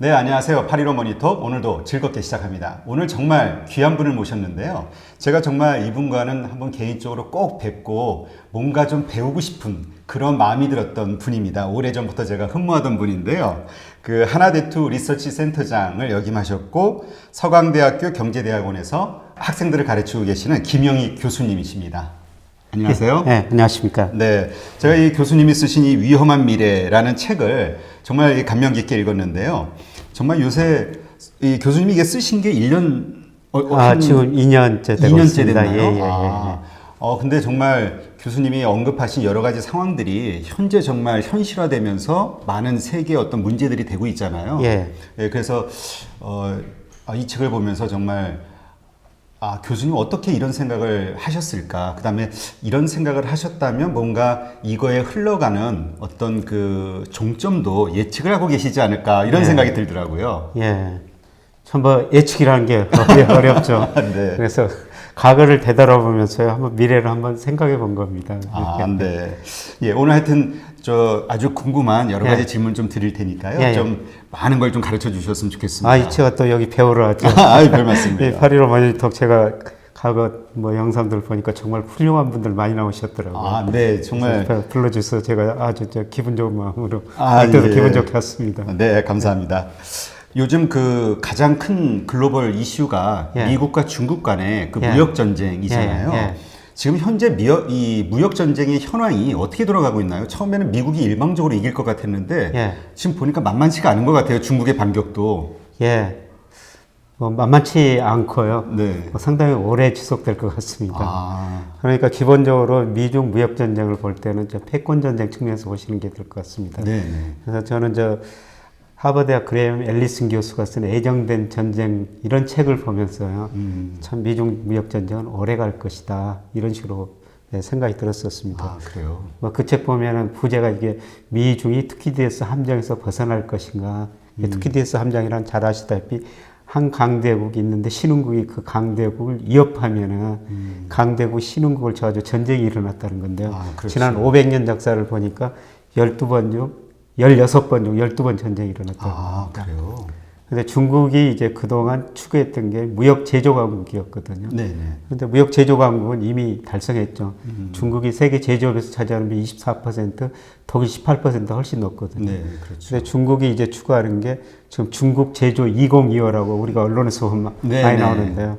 네, 안녕하세요. 815 모니터 오늘도 즐겁게 시작합니다. 오늘 정말 귀한 분을 모셨는데요. 제가 정말 이분과는 한번 개인적으로 꼭 뵙고 뭔가 좀 배우고 싶은 그런 마음이 들었던 분입니다. 오래전부터 제가 흠모하던 분인데요. 그 하나대투 리서치 센터장을 역임하셨고 서강대학교 경제대학원에서 학생들을 가르치고 계시는 김영희 교수님이십니다. 안녕하세요. 네, 안녕하십니까. 네, 제가 이 교수님이 쓰신 이 위험한 미래라는 책을 정말 감명 깊게 읽었는데요. 정말 요새 이 교수님이 이게 쓰신 게 1년 지금 2년째 되고 2년째 있습니다. 됐나요? 근데 정말 교수님이 언급하신 여러 가지 상황들이 현재 정말 현실화되면서 많은 세계의 어떤 문제들이 되고 있잖아요. 예. 그래서 이 책을 보면서 정말 교수님 어떻게 이런 생각을 하셨을까? 그 다음에 이런 생각을 하셨다면 뭔가 이거에 흘러가는 어떤 그 종점도 예측을 하고 계시지 않을까? 이런 생각이 들더라고요. 예. 참 예측이라는 게 어렵죠. 네. 그래서 과거를 되돌아보면서요, 한번 미래를 한번 생각해 본 겁니다. 네. 예, 오늘 하여튼 아주 궁금한 여러 가지 질문 좀 드릴 테니까요. 좀 많은 걸 좀 가르쳐 주셨으면 좋겠습니다. 제가 또 여기 배우러 왔죠. 별 말씀입니다. 815 모니터 제가 과거 영상들 보니까 정말 훌륭한 분들 많이 나오셨더라고요. 네, 정말 불러주셔서 제가 아주 기분 좋은 마음으로 예. 기분 좋게 왔습니다. 네, 감사합니다. 요즘 그 가장 큰 글로벌 이슈가 미국과 중국 간의 그 무역 전쟁이잖아요. 지금 현재 이 무역 전쟁의 현황이 어떻게 돌아가고 있나요? 처음에는 미국이 일방적으로 이길 것 같았는데 지금 보니까 만만치가 않은 것 같아요. 중국의 반격도. 만만치 않고요. 네. 상당히 오래 지속될 것 같습니다. 그러니까 기본적으로 미중 무역 전쟁을 볼 때는 패권 전쟁 측면에서 보시는 게 될 것 같습니다. 네. 그래서 저는 하버드대학 그레이엄 앨리슨 교수가 쓴 애정된 전쟁 이런 책을 보면서요. 참 미중 무역 전쟁은 오래 갈 것이다. 이런 식으로 생각이 들었었습니다. 그래요? 그 책 보면은 부제가 이게 미중이 투키디에스 함정에서 벗어날 것인가. 투키디에스 함정이란 잘 아시다시피 한 강대국이 있는데 신흥국이 그 강대국을 위협하면은 강대국 신흥국을 저가지고 전쟁이 일어났다는 건데요. 지난 500년 역사를 보니까 12번 중 16번 중 12번 전쟁이 일어났다고. 그래요? 근데 중국이 이제 그동안 추구했던 게 무역 제조 강국이었거든요. 네네. 근데 무역 제조 강국은 이미 달성했죠. 중국이 세계 제조업에서 차지하는 게 24%, 독일 18% 훨씬 높거든요. 네, 그렇죠. 근데 중국이 이제 추구하는 게 지금 중국 제조 2025라고 우리가 언론에서 많이 나오는데요.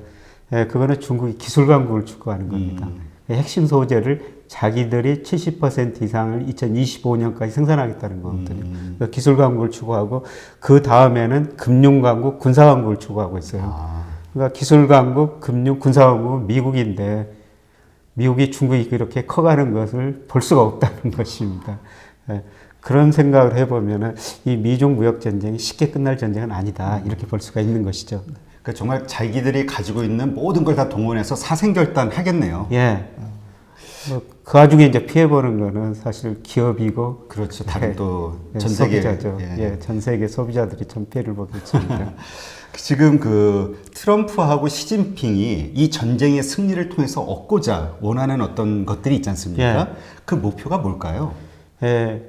그거는 중국이 기술 강국을 추구하는 겁니다. 핵심 소재를 자기들이 70% 이상을 2025년까지 생산하겠다는 거거든요. 기술 강국을 추구하고 그 다음에는 금융 강국, 군사 강국을 추구하고 있어요. 그러니까 기술 강국, 금융, 군사 강국은 미국인데 미국이 중국이 이렇게 커가는 것을 볼 수가 없다는 것입니다. 그런 생각을 해보면은 이 미중 무역 전쟁이 쉽게 끝날 전쟁은 아니다 이렇게 볼 수가 있는 것이죠. 그러니까 정말 자기들이 가지고 있는 모든 걸 다 동원해서 사생결단 하겠네요. 그 와중에 이제 피해보는 거는 사실 기업이고. 그렇죠. 다른 또 전 세계. 소비자죠. 전 세계 소비자들이 좀 피해를 보고 있습니다. 지금 그 트럼프하고 시진핑이 이 전쟁의 승리를 통해서 얻고자 원하는 어떤 것들이 있지 않습니까? 그 목표가 뭘까요?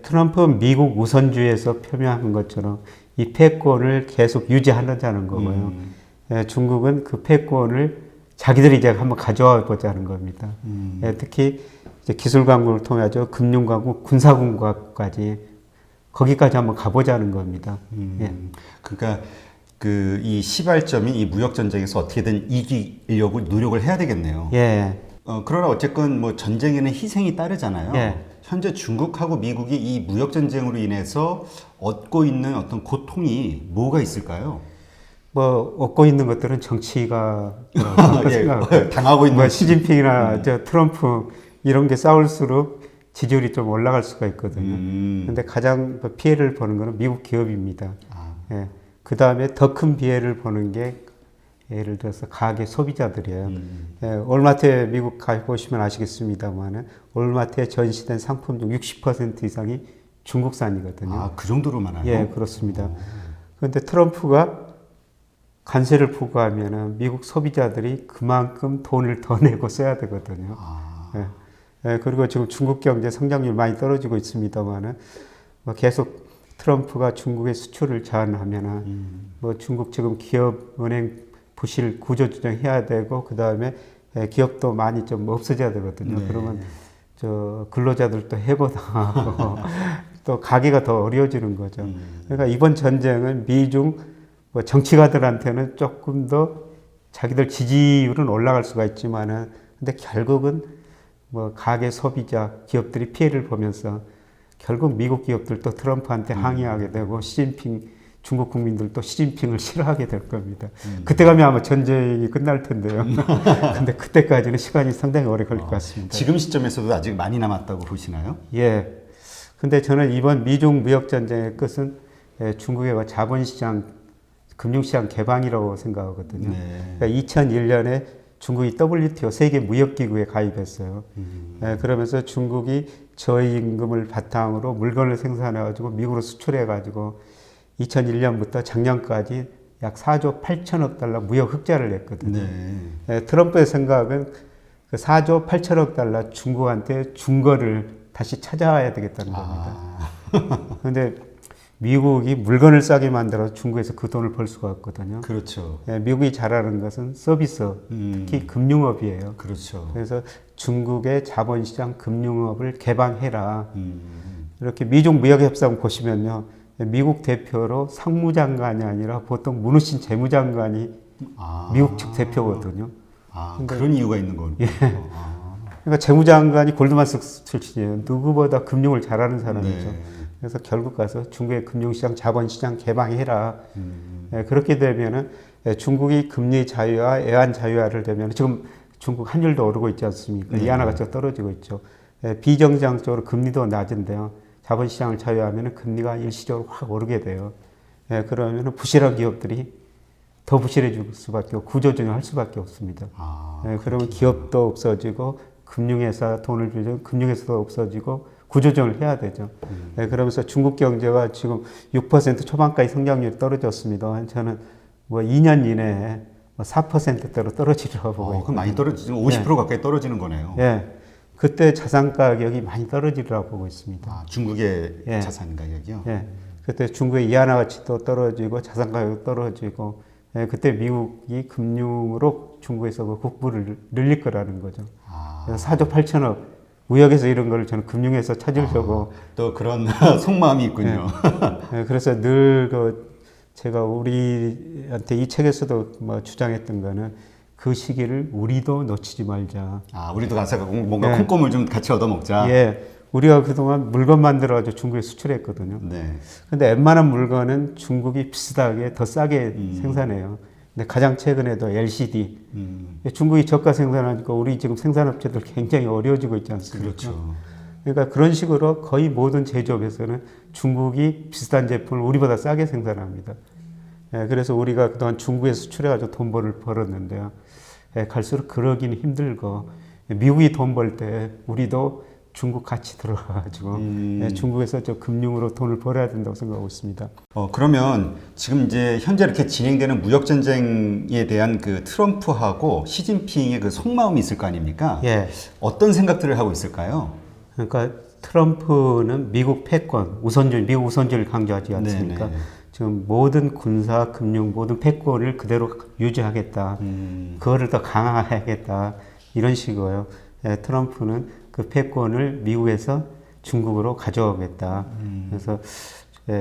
트럼프는 미국 우선주의에서 표명한 것처럼 이 패권을 계속 유지하자는 거고요. 중국은 그 패권을 자기들이 이제 한번 가져와 보자는 겁니다. 특히 이제 기술 강국을 통해서 금융 강국, 군사 강국까지 거기까지 한번 가보자는 겁니다. 그러니까 이 시발점이 이 무역 전쟁에서 어떻게든 이기려고 노력을 해야 되겠네요. 그러나 어쨌건 뭐 전쟁에는 희생이 따르잖아요. 현재 중국하고 미국이 이 무역 전쟁으로 인해서 얻고 있는 어떤 고통이 뭐가 있을까요? 얻고 있는 것들은 정치가 당하고 있는 시진핑이나 트럼프 이런 게 싸울수록 지지율이 좀 올라갈 수가 있거든요. 근데 가장 피해를 보는 거는 미국 기업입니다. 그 다음에 더 큰 피해를 보는 게 예를 들어서 가게 소비자들이에요. 올마트에 미국 가보시면 아시겠습니다만 올마트에 전시된 상품 중 60% 이상이 중국산이거든요. 그 정도로 많아요? 그렇습니다. 그런데 트럼프가 관세를 부과하면 미국 소비자들이 그만큼 돈을 더 내고 써야 되거든요. 그리고 지금 중국 경제 성장률 많이 떨어지고 있습니다만은 계속 트럼프가 중국의 수출을 제한하면은 뭐 중국 지금 기업은행 부실 구조조정 해야 되고 그 다음에 기업도 많이 좀 없어져야 되거든요. 네. 그러면 저 근로자들도 해고당하고 또 가게가 더 어려워지는 거죠. 그러니까 이번 전쟁은 미중 뭐 정치가들한테는 조금 더 자기들 지지율은 올라갈 수가 있지만은 근데 결국은 뭐 가계 소비자 기업들이 피해를 보면서 결국 미국 기업들도 트럼프한테 항의하게 되고 시진핑 중국 국민들도 시진핑을 싫어하게 될 겁니다. 그때 가면 아마 전쟁이 끝날 텐데요. 근데 그때까지는 시간이 상당히 오래 걸릴 것 같습니다. 지금 시점에서도 아직 많이 남았다고 보시나요? 예. 근데 저는 이번 미중 무역 전쟁의 끝은 중국의 자본시장, 금융시장 개방이라고 생각하거든요. 네. 그러니까 2001년에 중국이 WTO 세계 무역기구에 가입했어요. 그러면서 중국이 저임금을 바탕으로 물건을 생산해가지고 미국으로 수출해가지고 2001년부터 작년까지 약 4조 8천억 달러 무역 흑자를 냈거든요. 네. 트럼프의 생각은 그 4조 8천억 달러 중국한테 준 거를 다시 찾아와야 되겠다는 겁니다. 그런데 미국이 물건을 싸게 만들어서 중국에서 그 돈을 벌 수가 없거든요. 그렇죠. 미국이 잘하는 것은 서비스, 특히 금융업이에요. 그렇죠. 그래서 중국의 자본시장 금융업을 개방해라. 이렇게 미중 무역협상 보시면요. 미국 대표로 상무장관이 아니라 보통 문우신 재무장관이 미국 측 대표거든요. 그런 이유가 있는 거군요. 예. 그러니까 재무장관이 골드만삭스 출신이에요. 누구보다 금융을 잘하는 사람이죠. 네. 그래서 결국 가서 중국의 금융시장, 자본시장 개방해라. 그렇게 되면은 중국이 금리 자유화, 애완 자유화를 되면 지금 중국 환율도 오르고 있지 않습니까? 네. 이하나 가치가 떨어지고 있죠. 비정상적으로 금리도 낮은데요. 자본시장을 자유화하면 금리가 일시적으로 확 오르게 돼요. 그러면 부실한 기업들이 더 부실해질 수밖에 없고 구조조정을 할 수밖에 없습니다. 그러면 기업도 없어지고 금융회사 돈을 주죠. 금융회사도 없어지고 구조조정을 해야 되죠. 그러면서 중국 경제가 지금 6% 초반까지 성장률이 떨어졌습니다. 저는 뭐 2년 이내에 4%대로 떨어지리라고 보고 있고. 그럼 많이 떨어지죠. 50% 가까이 떨어지는 거네요. 예. 그때 자산 가격이 많이 떨어지리라고 보고 있습니다. 중국의 예. 자산 가격이요? 예. 그때 중국의 이하나 가치도 떨어지고 자산 가격도 떨어지고 그때 미국이 금융으로 중국에서 그 국부를 늘릴 거라는 거죠. 그래서 4조 8천억 무역에서 이런 걸 저는 금융에서 찾으려고 또 그런 속마음이 있군요. 그래서 늘 제가 우리한테 이 책에서도 뭐 주장했던 거는 그 시기를 우리도 놓치지 말자. 우리도 가서 뭔가 콩고물 좀 같이 얻어먹자. 예. 우리가 그동안 물건 만들어가지고 중국에 수출했거든요. 네. 근데 웬만한 물건은 중국이 비슷하게 더 싸게 생산해요. 근데 가장 최근에도 LCD. 중국이 저가 생산하니까 우리 지금 생산업체들 굉장히 어려워지고 있지 않습니까? 그렇죠. 그러니까 그런 식으로 거의 모든 제조업에서는 중국이 비슷한 제품을 우리보다 싸게 생산합니다. 그래서 우리가 그동안 중국에 수출해가지고 돈 벌었는데요. 갈수록 그러기는 힘들고 미국이 돈 벌 때 우리도 중국 같이 들어가가지고 중국에서 저 금융으로 돈을 벌어야 된다고 생각하고 있습니다. 그러면 지금 이제 현재 이렇게 진행되는 무역 전쟁에 대한 그 트럼프하고 시진핑의 그 속마음이 있을 거 아닙니까? 예. 어떤 생각들을 하고 있을까요? 그러니까 트럼프는 미국 패권, 우선주의, 미국 우선주의를 강조하지 않습니까? 네네. 지금 모든 군사, 금융, 모든 패권을 그대로 유지하겠다. 그거를 더 강화하겠다. 이런 식이고요. 트럼프는 그 패권을 미국에서 중국으로 가져오겠다. 그래서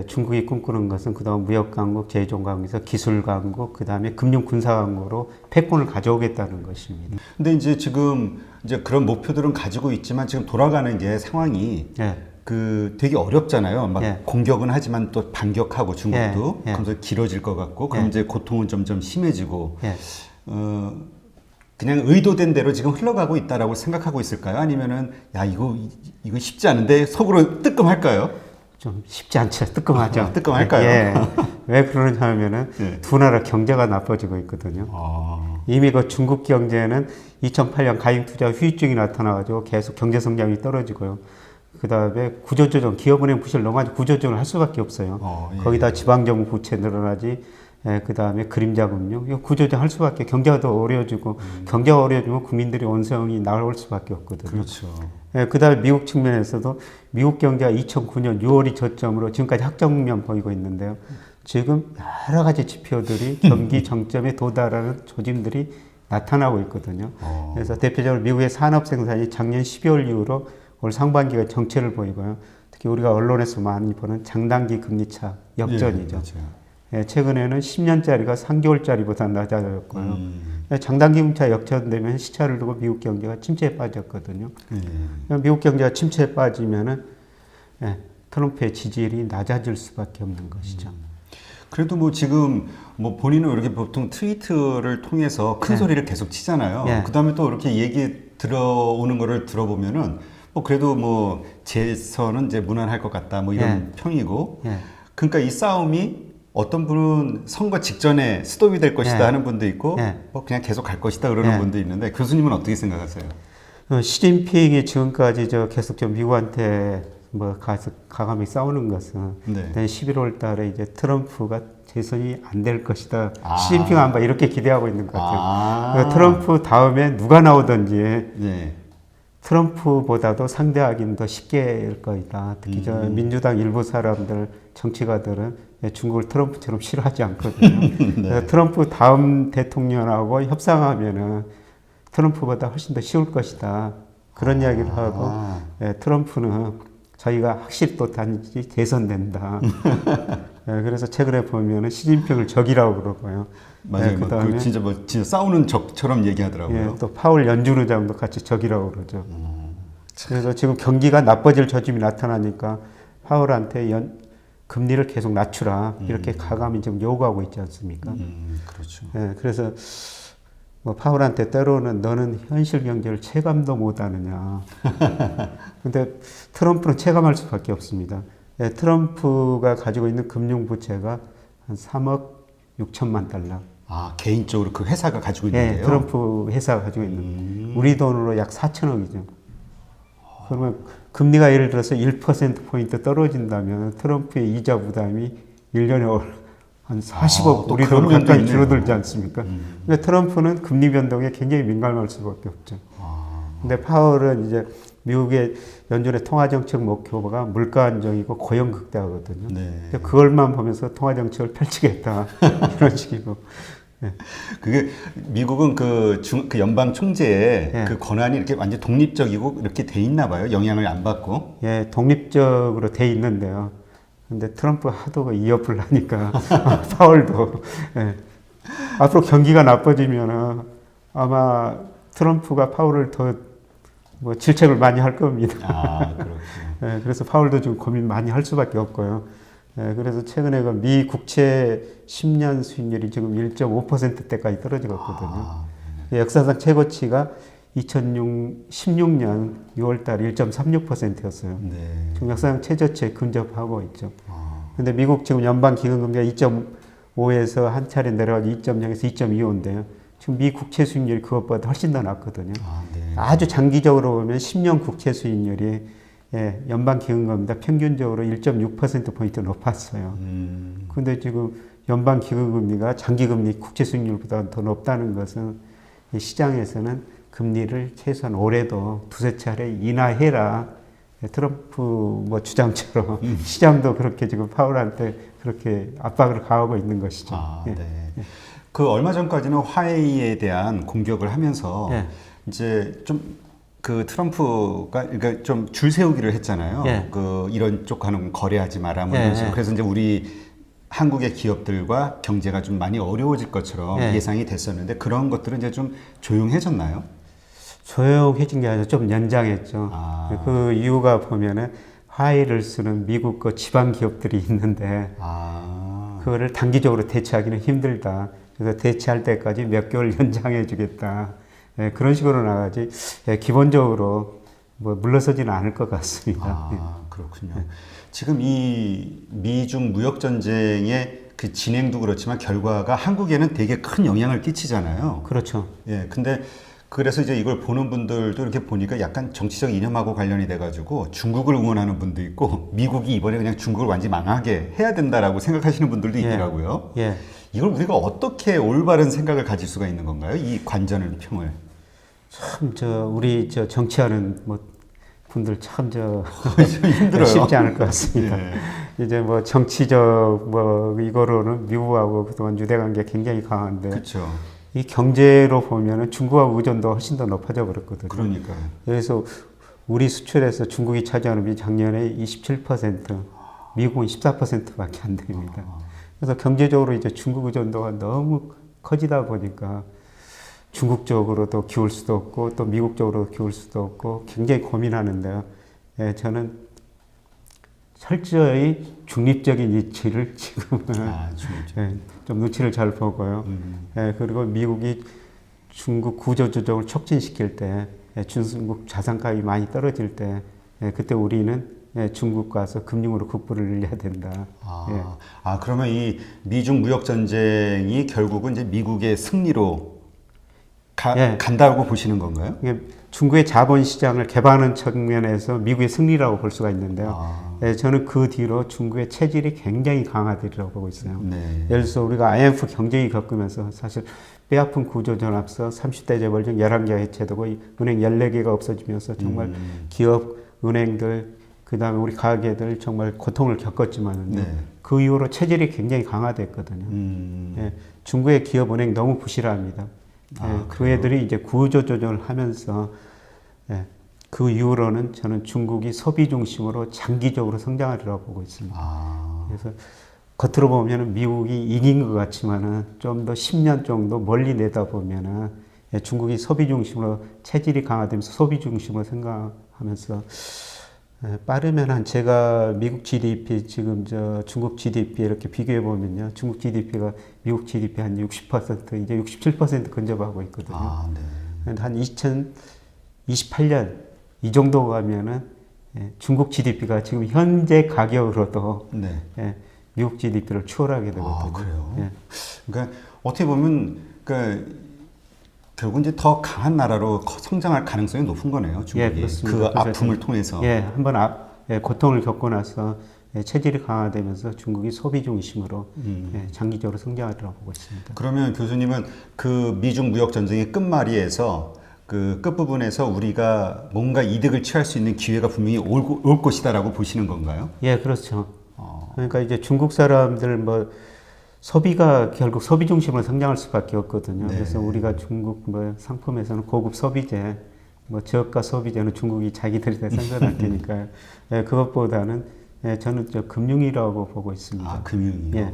중국이 꿈꾸는 것은 그동안 무역 강국, 제조 강국에서 기술 강국, 그 다음에 금융 군사 강국으로 패권을 가져오겠다는 것입니다. 근데 이제 지금 이제 그런 목표들은 가지고 있지만 지금 돌아가는 게 상황이 되게 어렵잖아요. 막 공격은 하지만 또 반격하고 중국도 그러면서 길어질 것 같고 그럼 이제 고통은 점점 심해지고 그냥 의도된 대로 지금 흘러가고 있다라고 생각하고 있을까요? 아니면은 야 이거 쉽지 않은데 속으로 뜨끔할까요? 좀 쉽지 않죠. 뜨끔하죠. 뜨끔할까요? 예. 왜 그러냐 하면은 두 나라 경제가 나빠지고 있거든요. 이미 그 중국 경제는 2008년 가입투자 후유증이 나타나가지고 계속 경제 성장이 떨어지고요. 그 다음에 구조조정, 기업은행 부실 너무 많이 구조조정을 할 수밖에 없어요. 거기다 지방정부 부채 늘어나지, 그 다음에 그림자 금융, 이거 구조조정 할 수밖에, 경제가 더 어려워지고, 경제가 어려워지면 국민들이 원성이 나올 수밖에 없거든요. 그렇죠. 예, 그다음에 미국 측면에서도 미국 경제가 2009년 6월이 저점으로 지금까지 학정면 보이고 있는데요. 지금 여러 가지 지표들이 경기 정점에 도달하는 조짐들이 나타나고 있거든요. 그래서 대표적으로 미국의 산업 생산이 작년 12월 이후로 올 상반기가 정체를 보이고요. 특히 우리가 언론에서 많이 보는 장단기 금리차 역전이죠. 예, 최근에는 10년짜리가 3개월짜리보다 낮아졌고요. 장단기 금리차 역전되면 시차를 두고 미국 경제가 침체에 빠졌거든요. 미국 경제가 침체에 빠지면은 예, 트럼프의 지지율이 낮아질 수밖에 없는 것이죠. 그래도 뭐 지금 뭐 본인은 이렇게 보통 트위터를 통해서 큰 소리를 계속 치잖아요. 그 다음에 또 이렇게 얘기 들어오는 거를 들어보면은 뭐 그래도 뭐 재선은 이제 무난할 것 같다 뭐 이런 평이고. 그러니까 이 싸움이 어떤 분은 선거 직전에 스톱이 될 것이다 하는 분도 있고 뭐 그냥 계속 갈 것이다 그러는 분도 있는데 교수님은 어떻게 생각하세요? 시진핑이 지금까지 계속 좀 미국한테 뭐 가감히 싸우는 것은 11월 달에 이제 트럼프가 재선이 안 될 것이다. 시진핑은 아마 이렇게 기대하고 있는 것 같아요. 트럼프 다음에 누가 나오든지 트럼프보다도 상대하기는 더 쉽게 할 거이다. 특히 저 민주당 일부 사람들, 정치가들은 중국을 트럼프처럼 싫어하지 않거든요. 그래서 트럼프 다음 대통령하고 협상하면은 트럼프보다 훨씬 더 쉬울 것이다. 그런 이야기를 하고 트럼프는 자기가 확실히 또 단지 대선된다. 그래서 최근에 보면은 시진핑을 적이라고 그러고요. 맞아요. 그다음에 진짜 싸우는 적처럼 얘기하더라고요. 또 파월 연준 의장도 같이 적이라고 그러죠. 그래서 지금 경기가 나빠질 조짐이 나타나니까 파월한테 금리를 계속 낮추라 이렇게 가감히 지금 요구하고 있지 않습니까? 그렇죠. 그래서 뭐 파월한테 때로는 너는 현실 경제를 체감도 못하느냐. 근데 트럼프는 체감할 수밖에 없습니다. 트럼프가 가지고 있는 금융 부채가 한 3억 6천만 달러. 개인적으로 그 회사가 가지고 있는데요? 트럼프 회사가 가지고 있는 우리 돈으로 약 4천억이죠. 그러면 금리가 예를 들어서 1%포인트 떨어진다면 트럼프의 이자 부담이 1년에 한 40억 우리 돈 가까이 줄어들지 않습니까? 근데 트럼프는 금리 변동에 굉장히 민감할 수밖에 없죠. 근데 파월은 이제 미국의 연준의 통화정책 목표가 물가 안정이고 고용 극대화거든요. 그걸만 보면서 통화정책을 펼치겠다 이런 식이고. 그게 미국은 그 연방 총재의 그 권한이 이렇게 완전 독립적이고 이렇게 돼 있나 봐요. 영향을 안 받고. 독립적으로 돼 있는데요. 근데 트럼프가 하도 이어플 하니까 파월도 앞으로 경기가 나빠지면은 아마 트럼프가 파월을 더 뭐 질책을 많이 할 겁니다. 그렇군요. 그래서 파월도 좀 고민 많이 할 수밖에 없고요. 그래서 최근에 그 미 국채 10년 수익률이 지금 1.5%대까지 떨어지거든요. 역사상 최고치가 2016년 6월달 1.36%였어요. 지금 역사상 최저치에 근접하고 있죠. 근데 미국 지금 연방 기준금리가 2.5에서 한 차례 내려가서 2.0에서 2.25인데요. 지금 미 국채 수익률이 그것보다 훨씬 더 낮거든요. 아주 장기적으로 보면 10년 국채 수익률이 연방 기준금리보다 평균적으로 1.6%포인트 높았어요. 근데 지금 연방 기준금리가 장기금리 국채 수익률보다 더 높다는 것은 시장에서는 금리를 최소한 올해도 두세 차례 인하해라. 트럼프 뭐 주장처럼 시장도 그렇게 지금 파월한테 그렇게 압박을 가하고 있는 것이죠. 그 얼마 전까지는 화웨이에 대한 공격을 하면서 이제 좀 그 트럼프가 그러니까 좀 줄 세우기를 했잖아요. 그 이런 쪽하는 거래하지 마라 뭐 이런 식으로. 그래서 이제 우리 한국의 기업들과 경제가 좀 많이 어려워질 것처럼 예상이 됐었는데 그런 것들은 이제 좀 조용해졌나요? 조용해진 게 아니라 좀 연장했죠. 그 이유가 보면은 화웨이를 쓰는 미국 그 지방 기업들이 있는데 그거를 단기적으로 대체하기는 힘들다. 그래서 대체할 때까지 몇 개월 연장해 주겠다. 그런 식으로 나가지 기본적으로 뭐 물러서지는 않을 것 같습니다. 그렇군요. 지금 이 미중 무역 전쟁의 그 진행도 그렇지만 결과가 한국에는 되게 큰 영향을 끼치잖아요. 그렇죠. 근데 그래서 이제 이걸 보는 분들도 이렇게 보니까 약간 정치적 이념하고 관련이 돼가지고 중국을 응원하는 분도 있고 미국이 이번에 그냥 중국을 완전히 망하게 해야 된다라고 생각하시는 분들도 있더라고요. 이걸 우리가 어떻게 올바른 생각을 가질 수가 있는 건가요? 이 관전을 평을. 참 우리 정치하는 뭐 분들 참 좀 힘들어요. 쉽지 않을 것 같습니다. 예. 이제 뭐 정치적 뭐 이거로는 미국하고 그동안 유대 관계 굉장히 강한데 그렇죠. 이 경제로 보면은 중국하고 의존도가 훨씬 더 높아져 버렸거든요. 그러니까. 그래서 우리 수출에서 중국이 차지하는 비 작년에 27%, 미국은 14%밖에 안 됩니다. 그래서 경제적으로 이제 중국 의존도가 너무 커지다 보니까 중국 쪽으로도 기울 수도 없고 또 미국 쪽으로 기울 수도 없고 굉장히 고민하는데요. 예, 저는 철저히 중립적인 이치를 지금은 예, 좀 눈치를 잘 보고요. 예, 그리고 미국이 중국 구조조정을 촉진시킬 때 예, 중국 자산가격이 많이 떨어질 때 예, 그때 우리는 예, 중국 가서 금융으로 국부를 늘려야 된다. 예. 그러면 이 미중 무역 전쟁이 결국은 이제 미국의 승리로 예. 간다고 보시는 건가요? 이게 중국의 자본 시장을 개방하는 측면에서 미국의 승리라고 볼 수가 있는데요. 예, 저는 그 뒤로 중국의 체질이 굉장히 강화되리라고 보고 있어요. 네. 예를 들어서 우리가 IMF 경제위 겪으면서 사실 뼈아픈 구조전압서 30대 재벌중 11개가 해체되고 은행 14개가 없어지면서 정말 기업, 은행들, 그 다음에 우리 가게들 정말 고통을 겪었지만 네. 그 이후로 체질이 굉장히 강화됐거든요. 예, 중국의 기업, 은행 너무 부실합니다. 예, 그 애들이 이제 구조조정을 하면서 예, 그 이후로는 저는 중국이 소비 중심으로 장기적으로 성장하리라고 보고 있습니다. 그래서 겉으로 보면은 미국이 이긴 것 같지만은 좀 더 10년 정도 멀리 내다보면은 예, 중국이 소비 중심으로 체질이 강화되면서 소비 중심으로 생각하면서 예, 빠르면 한 제가 미국 GDP 지금 저 중국 GDP 이렇게 비교해 보면요, 중국 GDP가 미국 GDP 한 60% 이제 67% 근접하고 있거든요. 네. 한 2028년 이 정도 가면은 예, 중국 GDP가 지금 현재 가격으로도 네. 예, 미국 GDP를 추월하게 되거든요. 그래요. 예. 그러니까 어떻게 보면 결국 이제 더 강한 나라로 성장할 가능성이 높은 거네요. 중국이. 예, 그렇습니다. 그 아픔을 통해서. 예, 한번 예, 고통을 겪고 나서 예, 체질이 강화되면서 중국이 소비 중심으로 예, 장기적으로 성장하리라고 보고 있습니다. 그러면 교수님은 그 미중 무역 전쟁의 끝말이에서 그 끝부분에서 우리가 뭔가 이득을 취할 수 있는 기회가 분명히 올 것이다라고 보시는 건가요? 예, 그렇죠. 그러니까 이제 중국 사람들 뭐 소비가 결국 소비 중심으로 성장할 수밖에 없거든요. 네. 그래서 우리가 중국 뭐 상품에서는 고급 소비재, 뭐 저가 소비재는 중국이 자기들이 다 생산할 테니까요. 예, 그것보다는 예, 저는 저 금융이라고 보고 있습니다. 금융이요? 예.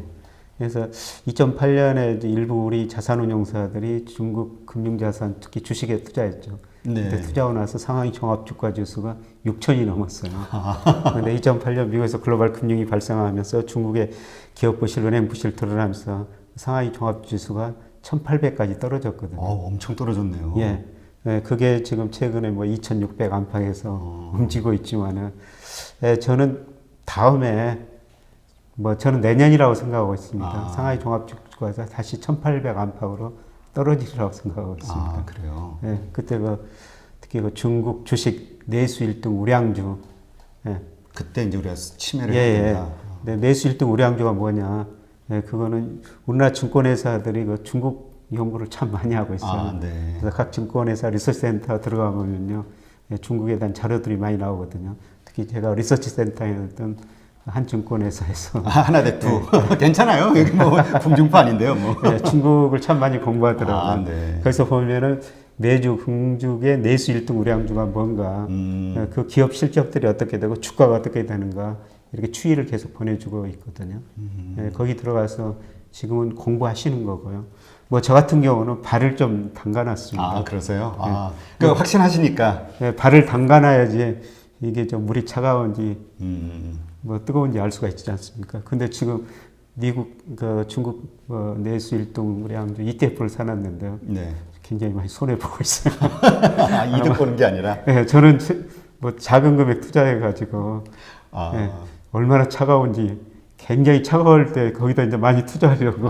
그래서 2008년에 일부 우리 자산운용사들이 중국 금융자산, 특히 주식에 투자했죠. 네. 그때 투자하고 나서 상하이 종합주가 지수가 6천이 넘었어요. 그런데 2008년 미국에서 글로벌 금융이 발생하면서 중국의 기업 부실, 은행 부실 드러나면서 상하이 종합지수가 1,800까지 떨어졌거든요. 엄청 떨어졌네요. 예. 예, 그게 지금 최근에 뭐 2,600 안팎에서 움직이고 있지만은, 예, 저는 다음에 뭐 저는 내년이라고 생각하고 있습니다. 상하이 종합주가 다시 1,800 안팎으로 떨어지리라고 생각하고 있습니다. 그래요? 예, 그때 특히 중국 주식 내수 1등 우량주. 예. 그때 이제 우리가 침해를 예, 해야 된다. 네, 내수 1등 우량주가 뭐냐. 예, 그거는 우리나라 증권회사들이 그 중국 연구를 참 많이 하고 있어요. 네. 그래서 각 증권회사 리서치센터 들어가 보면요, 예, 중국에 대한 자료들이 많이 나오거든요. 특히 제가 리서치센터였던 한 증권회사에서 하나대투 괜찮아요. 여기 뭐 공중파 아닌데요, 뭐. 네, 중국을 참 많이 공부하더라고요. 네. 그래서 보면은 매주 중국의 내수 1등 우량주가 뭔가, 그 기업 실적들이 어떻게 되고 주가가 어떻게 되는가 이렇게 추이를 계속 보내주고 있거든요. 네, 거기 들어가서 지금은 공부하시는 거고요. 뭐 저 같은 경우는 발을 좀 담가놨습니다. 그러세요? 네. 그러니까 확신하시니까. 네, 발을 담가놔야지 이게 좀 물이 차가운지 뭐 뜨거운지 알 수가 있지 않습니까? 근데 지금 미국, 중국 내수 1등 우량주 ETF를 사놨는데요. 네. 굉장히 많이 손해보고 있어요. 이득 보는 게 아니라? 네, 저는 뭐 작은 금액 투자해가지고 네, 얼마나 차가운지 굉장히 차가울 때 거기다 이제 많이 투자하려고.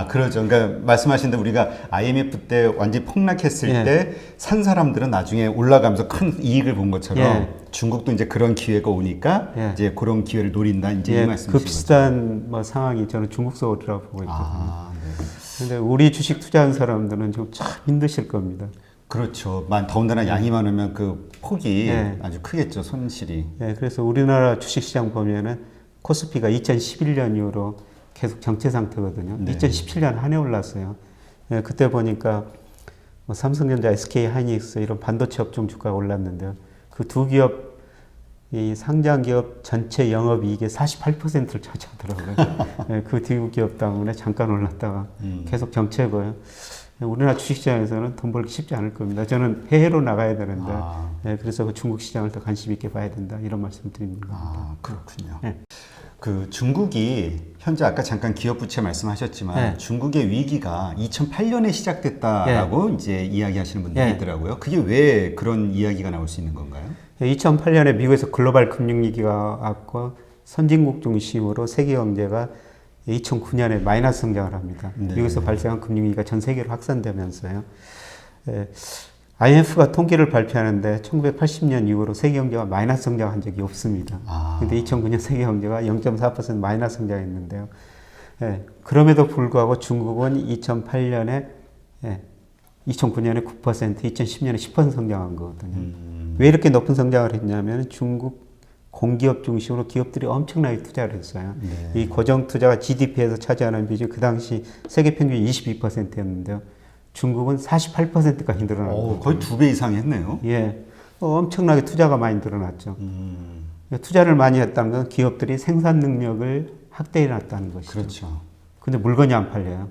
그러죠. 그러니까 말씀하신 대로 우리가 IMF 때 완전히 폭락했을 예. 때 산 사람들은 나중에 올라가면서 큰 이익을 본 것처럼 예. 중국도 이제 그런 기회가 오니까 예. 이제 그런 기회를 노린다 이제 예, 이 말씀이신 그 거죠. 비슷한 뭐 상황이 저는 중국 서울이라고 보고 있거든요. 네. 근데 우리 주식 투자한 사람들은 좀 참 힘드실 겁니다. 그렇죠. 더군다나 양이 많으면 그 폭이 네. 아주 크겠죠, 손실이. 네, 그래서 우리나라 주식시장 보면은 코스피가 2011년 이후로 계속 정체 상태거든요. 네. 2017년 한 해 올랐어요. 네, 그때 보니까 뭐 삼성전자, SK 하이닉스 이런 반도체 업종 주가가 올랐는데요. 그 두 기업 이 상장 기업 전체 영업이익의 48%를 차지하더라고요. 네, 그 두 기업 때문에 잠깐 올랐다가 계속 정체고요. 우리나라 주식시장에서는 돈 벌기 쉽지 않을 겁니다. 저는 해외로 나가야 되는데, 네, 그래서 그 중국 시장을 더 관심 있게 봐야 된다 이런 말씀 드립니다. 아, 그렇군요. 네. 그 중국이 현재 아까 잠깐 기업 부채 말씀하셨지만 네. 중국의 위기가 2008년에 시작됐다라고 이제 이야기하시는 분들이 네. 있더라고요. 그게 왜 그런 이야기가 나올 수 있는 건가요? 2008년에 미국에서 글로벌 금융위기가 왔고 선진국 중심으로 세계 경제가 2009년에 마이너스 성장을 합니다. 네. 미국에서 발생한 금융위기가 전 세계로 확산되면서요. IMF가 통계를 발표하는데 1980년 이후로 세계 경제가 마이너스 성장한 적이 없습니다. 근데 2009년 세계 경제가 0.4% 마이너스 성장했는데요. 그럼에도 불구하고 중국은 2008년에 2009년에 9%, 2010년에 10% 성장한 거거든요. 왜 이렇게 높은 성장을 했냐면 중국 공기업 중심으로 기업들이 엄청나게 투자를 했어요. 네. 이 고정 투자가 GDP에서 차지하는 비중이 그 당시 세계 평균 22%였는데요. 중국은 48%까지 늘어났고 거의 2배 이상 했네요. 예, 엄청나게 투자가 많이 늘어났죠. 투자를 많이 했다는 건 기업들이 생산 능력을 확대해 놨다는 것이죠. 그렇죠. 근데 물건이 안 팔려요.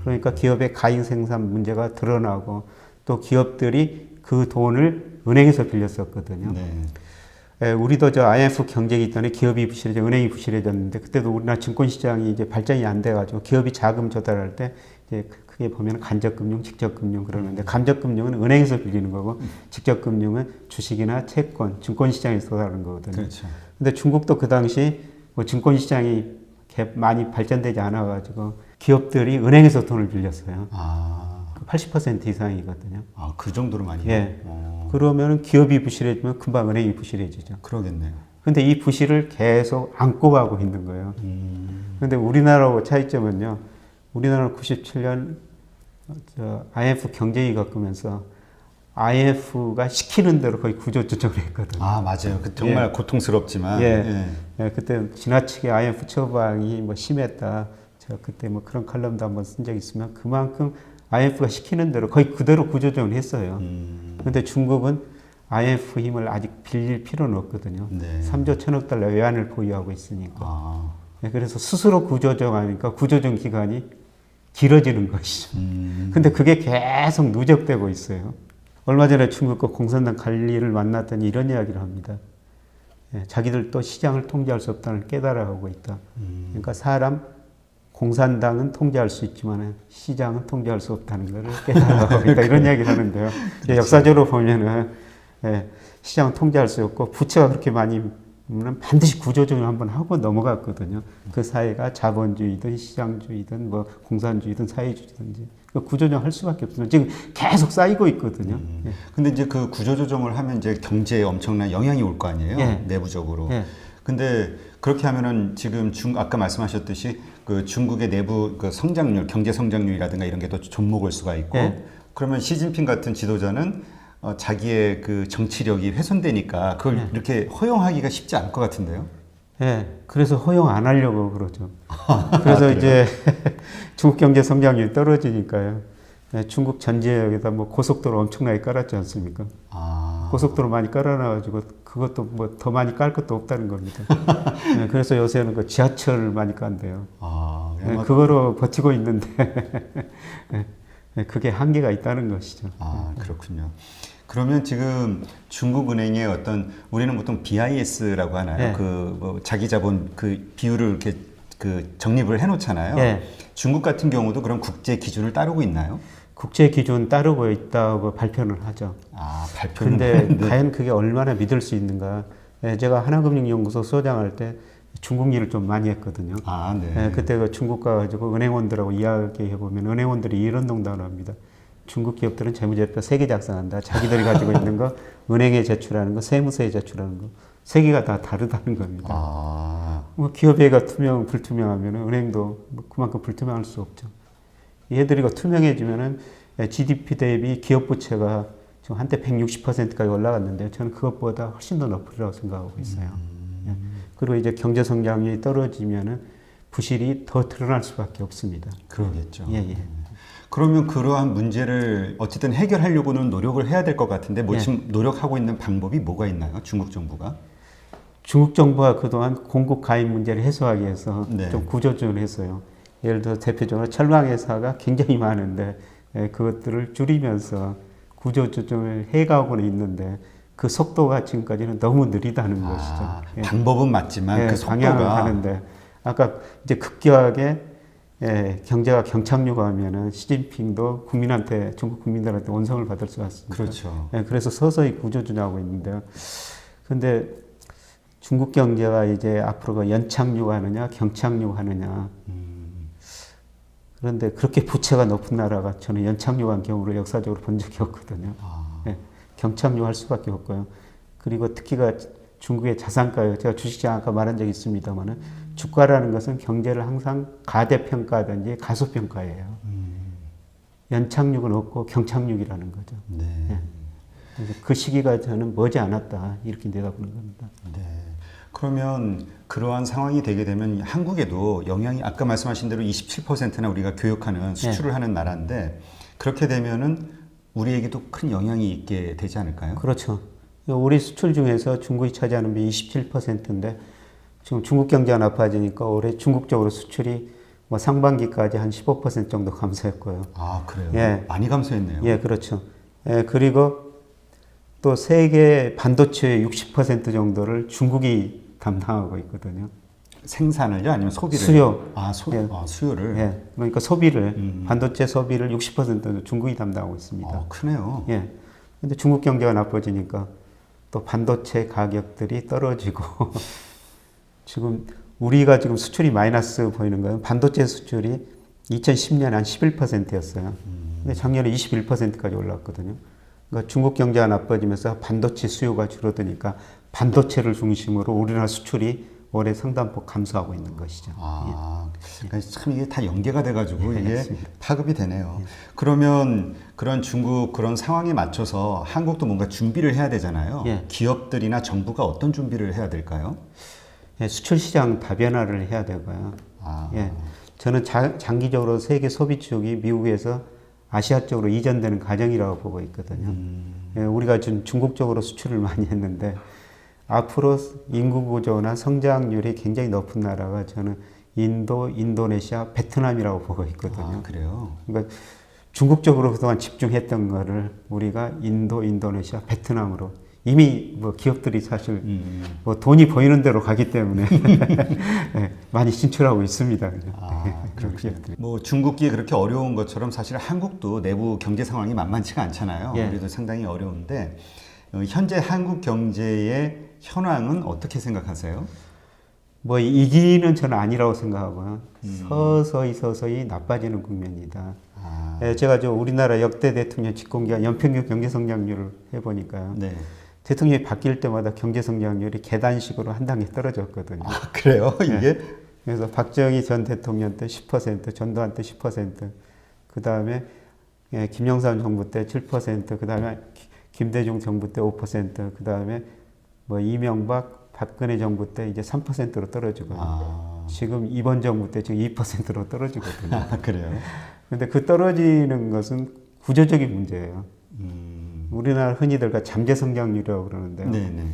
그러니까 기업의 가인 생산 문제가 드러나고 또 기업들이 그 돈을 은행에서 빌렸었거든요. 네. 우리도 저 IMF 경쟁이 있더니 기업이 부실해져 은행이 부실해졌는데 그때도 우리나라 증권시장이 이제 발전이 안 돼가지고 기업이 자금 조달할 때 이제 크게 보면 간접금융, 직접금융 그러는데 간접금융은 은행에서 빌리는 거고 직접금융은 주식이나 채권, 증권시장에서 하는 거거든요. 그렇죠. 근데 중국도 그 당시 뭐 증권시장이 많이 발전되지 않아가지고 기업들이 은행에서 돈을 빌렸어요. 80% 이상이거든요. 그 정도로 많이. 예. 그러면 기업이 부실해지면 금방 은행이 부실해지죠. 그러겠네요. 근데 이 부실을 계속 안고 가고 있는 거예요. 근데 우리나라하고 차이점은요. 우리나라는 97년 IMF 경제위기 겪으면서 IMF가 시키는 대로 거의 구조조정을 했거든요. 맞아요. 그 정말 고통스럽지만. 예, 그때 지나치게 IMF 처방이 뭐 심했다. 제가 그때 뭐 그런 칼럼도 한번 쓴 적이 있으면 그만큼 IMF가 시키는 대로 거의 그대로 구조조정을 했어요. 그런데 중국은 IMF 힘을 아직 빌릴 필요는 없거든요. 네. 3조 1천억 달러 외환을 보유하고 있으니까. 네, 그래서 스스로 구조조정하니까 구조조정 기간이 길어지는 것이죠. 근데 그게 계속 누적되고 있어요. 얼마 전에 중국과 공산당 관리를 만났더니 이런 이야기를 합니다. 자기들도 시장을 통제할 수 없다는 걸 깨달아가고 있다. 그러니까 공산당은 통제할 수 있지만 시장은 통제할 수 없다는 것을 깨달아가고 있다. 이런 이야기를 하는데요. 그렇죠. 역사적으로 보면은 시장은 통제할 수 없고 부채가 그렇게 많이 면 반드시 구조조정을 한번 하고 넘어갔거든요. 그 사회가 자본주의든 시장주의든 뭐 공산주의든 사회주의든지 구조조정 할 수밖에 없어요. 지금 계속 쌓이고 있거든요. 근데 이제 그 구조조정을 하면 이제 경제에 엄청난 영향이 올 거 아니에요? 내부적으로. 근데 그렇게 하면은 지금 아까 말씀하셨듯이 그 중국의 내부 그 성장률, 경제 성장률이라든가 이런 게 또 좀먹을 수가 있고 그러면 시진핑 같은 지도자는 자기의 그 정치력이 훼손되니까 그걸 이렇게 허용하기가 쉽지 않을 것 같은데요. 그래서 허용 안 하려고 그러죠. 그래서 이제 중국 경제 성장률이 떨어지니까요. 중국 전 지역에다 뭐 고속도로 엄청나게 깔았지 않습니까? 고속도로 많이 깔아놔가지고 그것도 뭐 더 많이 깔 것도 없다는 겁니다. 그래서 요새는 그 지하철을 많이 깐대요. 그거로 버티고 있는데 그게 한계가 있다는 것이죠. 그렇군요. 그러면 지금 중국은행의 어떤 우리는 보통 BIS라고 하나요? 뭐 자기 자본 그 비율을 이렇게 그 정립을 해놓잖아요. 중국 같은 경우도 그런 국제 기준을 따르고 있나요? 국제 기준 따르고 있다고 발표는 하죠. 발표는. 근데 과연 그게 얼마나 믿을 수 있는가? 제가 하나금융연구소 소장할 때 중국 일을 좀 많이 했거든요. 그때 그 중국 가가지고 은행원들하고 이야기해 보면 은행원들이 이런 농담을 합니다. 중국 기업들은 재무제표 3개 작성한다. 자기들이 가지고 있는 거 은행에 제출하는 거, 세무서에 제출하는 거, 3개가 다 다르다는 겁니다. 뭐 기업회가 불투명하면 은행도 뭐 그만큼 불투명할 수 없죠. 얘들이 투명해지면은 GDP 대비 기업 부채가 지금 한때 160%까지 올라갔는데 저는 그것보다 훨씬 더 높으리라고 생각하고 있어요. 예. 그리고 이제 경제 성장률이 떨어지면은 부실이 더 드러날 수밖에 없습니다. 그러겠죠. 예, 예. 그러면 그러한 문제를 어쨌든 해결하려고는 노력을 해야 될 것 같은데 뭐 지금 노력하고 있는 방법이 뭐가 있나요? 중국 정부가? 중국 정부가 그동안 공급 가입 문제를 해소하기 위해서 네. 좀 구조조정을 했어요. 예를 들어 대표적으로 철강회사가 굉장히 많은데 그것들을 줄이면서 구조조정을 해가고는 있는데 그 속도가 지금까지는 너무 느리다는 것이죠. 예. 방법은 맞지만 그 방향을 속도가 가는데 아까 이제 급격하게 경제가 경착륙 하면은 시진핑도 국민한테 중국 국민들한테 원성을 받을 수 있습니다. 그렇죠. 그래서 서서히 구조조정하고 있는데요. 근데 중국 경제가 이제 앞으로 연착륙하느냐 경착륙하느냐. 그런데 그렇게 부채가 높은 나라가 저는 연착륙한 경우를 역사적으로 본 적이 없거든요. 경착륙할 수밖에 없고요. 그리고 특히가 중국의 자산가요. 제가 주식시장 아까 말한 적이 있습니다만은 주가라는 것은 경제를 항상 가대평가든지 가소평가예요. 연착륙은 없고 경착륙이라는 거죠. 네. 예. 그래서 그 시기가 저는 머지 않았다 이렇게 내다보는 겁니다. 네. 그러면 그러한 상황이 되게 되면 한국에도 영향이 아까 말씀하신 대로 27%나 우리가 교역하는 수출을 하는 나라인데 그렇게 되면은 우리에게도 큰 영향이 있게 되지 않을까요? 그렇죠. 우리 수출 중에서 중국이 차지하는 비 27%인데 지금 중국 경제가 나빠지니까 올해 중국 쪽으로 수출이 뭐 상반기까지 한 15% 정도 감소했고요. 아, 그래요? 예. 많이 감소했네요. 예, 그렇죠. 예, 그리고 또 세계 반도체의 60% 정도를 중국이 담당하고 있거든요. 생산을요? 아니면 소비를? 수요. 예. 수요를? 예, 그러니까 소비를, 반도체 소비를 60%는 중국이 담당하고 있습니다. 크네요. 예. 근데 중국 경제가 나빠지니까 또 반도체 가격들이 떨어지고 지금 우리가 지금 수출이 마이너스 보이는 거예요. 반도체 수출이 2010년에 한 11%였어요. 근데 작년에 21%까지 올랐거든요. 그러니까 중국 경제가 나빠지면서 반도체 수요가 줄어드니까 반도체를 중심으로 우리나라 수출이 올해 상당폭 감소하고 있는 것이죠. 그러니까 참 이게 다 연계가 돼가지고 이게 맞습니다. 파급이 되네요. 그러면 그런 중국 그런 상황에 맞춰서 한국도 뭔가 준비를 해야 되잖아요. 예. 기업들이나 정부가 어떤 준비를 해야 될까요? 예, 수출 시장 다변화를 해야 되고요. 예, 저는 장기적으로 세계 소비 축이 미국에서 아시아 쪽으로 이전되는 과정이라고 보고 있거든요. 예, 우리가 지금 중국 쪽으로 수출을 많이 했는데 앞으로 인구 구조나 성장률이 굉장히 높은 나라가 저는 인도, 인도네시아, 베트남이라고 보고 있거든요. 그래요? 그러니까 중국 쪽으로 그동안 집중했던 거를 우리가 인도, 인도네시아, 베트남으로 이미 뭐 기업들이 사실 뭐 돈이 보이는 대로 가기 때문에 네, 많이 진출하고 있습니다. 그렇군요. 뭐 중국이 그렇게 어려운 것처럼 사실 한국도 내부 경제 상황이 만만치가 않잖아요. 예. 우리도 상당히 어려운데 현재 한국 경제의 현황은 어떻게 생각하세요? 뭐 이기는 저는 아니라고 생각하고요. 서서히 나빠지는 국면이다. 예, 제가 저 우리나라 역대 대통령 집권기간 연평균 경제 성장률을 해보니까요. 네. 대통령이 바뀔 때마다 경제 성장률이 계단식으로 한 단계 떨어졌거든요. 그래요? 이게? 예. 그래서 박정희 전 대통령 때 10%, 전두환 때 10%, 그 다음에 김영삼 정부 때 7%, 그 다음에 김대중 정부 때 5%, 그 다음에 뭐 이명박, 박근혜 정부 때 이제 3%로 떨어지고 지금 이번 정부 때 지금 2%로 떨어지거든요. 그래요? 근데 그 떨어지는 것은 구조적인 문제예요. 우리나라 흔히들 잠재 성장률이라고 그러는데요. 네네.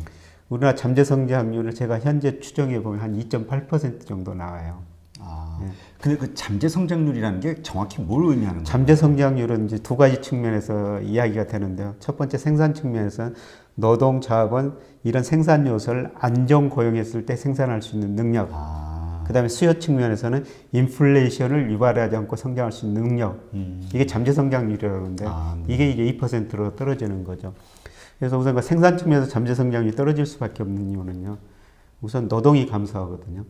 우리나라 잠재 성장률을 제가 현재 추정해 보면 한 2.8% 정도 나와요. 근데 그 잠재 성장률이라는 게 정확히 뭘 의미하는 거예요? 잠재 성장률은 이제 두 가지 측면에서 이야기가 되는데요. 첫 번째 생산 측면에서는 노동, 자원 이런 생산 요소를 안정 고용했을 때 생산할 수 있는 능력. 그다음에 수요 측면에서는 인플레이션을 유발하지 않고 성장할 수 있는 능력. 이게 잠재 성장률이라고 하는데 이게 이제 2%로 떨어지는 거죠. 그래서 우선 그 생산 측면에서 잠재 성장률이 떨어질 수밖에 없는 이유는요. 우선 노동이 감소하거든요.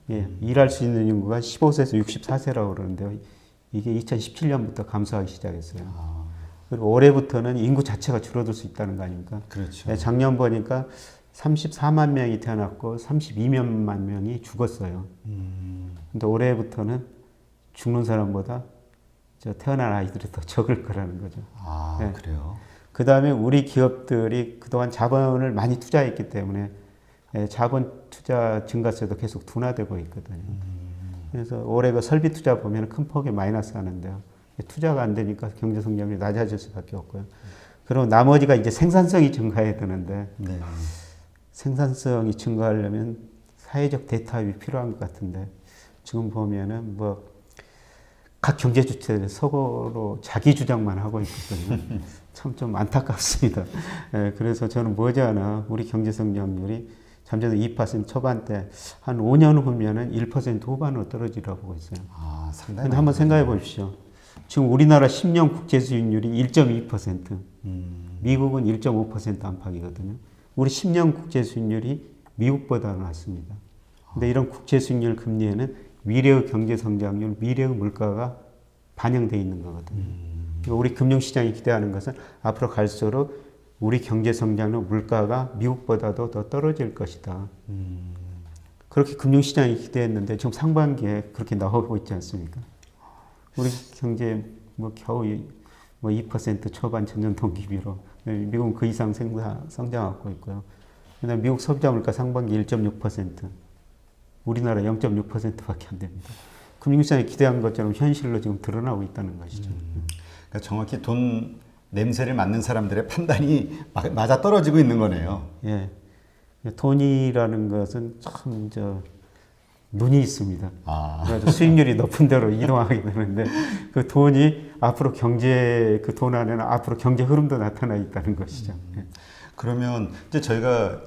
예, 일할 수 있는 인구가 15세에서 64세라고 그러는데요. 이게 2017년부터 감소하기 시작했어요. 그리고 올해부터는 인구 자체가 줄어들 수 있다는 거 아닙니까? 그렇죠. 예, 작년 보니까 34만 명이 태어났고 32만 명이 죽었어요. 근데 올해부터는 죽는 사람보다 태어난 아이들이 더 적을 거라는 거죠. 아, 네. 그래요? 그 다음에 우리 기업들이 그동안 자본을 많이 투자했기 때문에 자본 투자 증가세도 계속 둔화되고 있거든요. 그래서 올해 그 설비 투자 보면 큰 폭의 마이너스 하는데요. 투자가 안 되니까 경제 성장률이 낮아질 수밖에 없고요. 그리고 나머지가 이제 생산성이 증가해야 되는데 네. 생산성이 증가하려면 사회적 대타협이 필요한 것 같은데 지금 보면은 뭐 각 경제 주체들이 서로 자기 주장만 하고 있거든요. 참 좀 안타깝습니다. 그래서 저는 머지않아 우리 경제 성장률이 잠재도 2% 초반대 한 5년 후면은 1% 후반으로 떨어지라고 보고 있어요. 아, 상당히. 근데 한번 생각해 보십시오. 지금 우리나라 10년 국제 수익률이 1.2%, 미국은 1.5% 안팎이거든요. 우리 10년 국제 수익률이 미국보다 낮습니다. 근데 이런 국제 수익률 금리에는 미래의 경제 성장률, 미래의 물가가 반영되어 있는 거거든요. 그러니까 우리 금융시장이 기대하는 것은 앞으로 갈수록 우리 경제 성장률, 물가가 미국보다도 더 떨어질 것이다. 그렇게 금융시장이 기대했는데 지금 상반기에 그렇게 나오고 있지 않습니까? 우리 경제 뭐 겨우 뭐 2% 초반 전년 동기비로 미국은 그 이상 성장하고 있고요. 그다음에 미국 소비자 물가 상반기 1.6%, 우리나라 0.6%밖에 안 됩니다. 금융시장이 기대한 것처럼 현실로 지금 드러나고 있다는 것이죠. 그러니까 정확히 돈 냄새를 맡는 사람들의 판단이 맞아 떨어지고 있는 거네요. 예, 돈이라는 것은 참 눈이 있습니다. 아. 그래서 수익률이 높은 데로 이동하게 되는데 그 돈이 앞으로 그 돈 안에는 앞으로 경제 흐름도 나타나 있다는 것이죠. 그러면 이제 저희가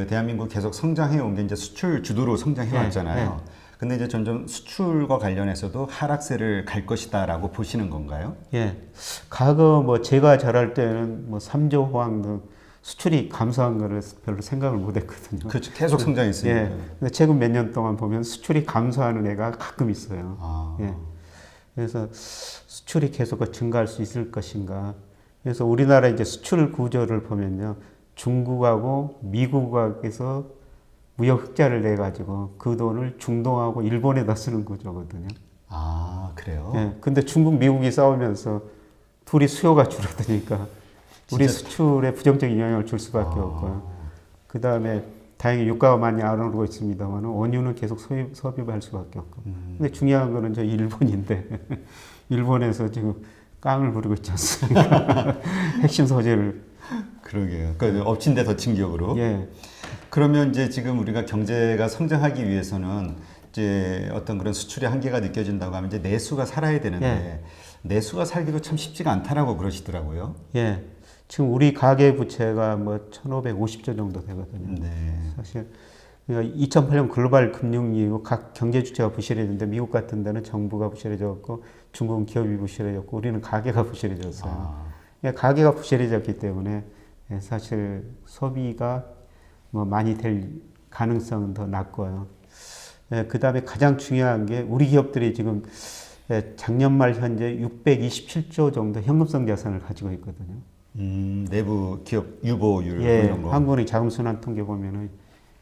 대한민국 계속 성장해 온 게 이제 수출 주도로 성장해 왔잖아요. 근데 이제 점점 수출과 관련해서도 하락세를 갈 것이다라고 보시는 건가요? 예. 과거 뭐 제가 자랄 때는 뭐 3조 호황 등 수출이 감소한 거를 별로 생각을 못 했거든요. 그렇죠. 계속 성장했으니까. 예. 근데 최근 몇 년 동안 보면 수출이 감소하는 애가 가끔 있어요. 아. 예. 그래서 수출이 계속 증가할 수 있을 것인가. 그래서 우리나라 이제 수출 구조를 보면요. 중국하고 미국에서 무역 흑자를 내 가지고 그 돈을 중동하고 일본에다 쓰는 구조거든요. 아, 그래요? 예. 근데 중국, 미국이 싸우면서 둘이 수요가 줄어드니까 우리 수출에 부정적인 영향을 줄 수밖에 없고요. 그 다음에 다행히 유가가 많이 안 오르고 있습니다만 원유는 계속 소비할 수밖에 없고. 근데 중요한 거는 저 일본인데 일본에서 지금 깡을 부리고 있지 않습니까? 핵심 소재를. 그러게요. 그러니까 엎친 데 덮친 격으로. 예. 그러면 이제 지금 우리가 경제가 성장하기 위해서는 이제 어떤 그런 수출의 한계가 느껴진다고 하면 이제 내수가 살아야 되는데 내수가 살기도 참 쉽지가 않다라고 그러시더라고요. 예. 지금 우리 가계 부채가 뭐 1,550조 정도 되거든요. 네. 사실 2008년 글로벌 금융 이후 각 경제 주체가 부실해졌는데 미국 같은 데는 정부가 부실해졌고 중국은 기업이 부실해졌고 우리는 가계가 부실해졌어요. 가계가 부실해졌기 때문에 사실 소비가 뭐 많이 될 가능성은 더 낮고요. 그 다음에 가장 중요한 게 우리 기업들이 지금 작년 말 현재 627조 정도 현금성 자산을 가지고 있거든요. 내부 기업 유보율 예, 이런 거. 한국은행 자금순환 통계 보면은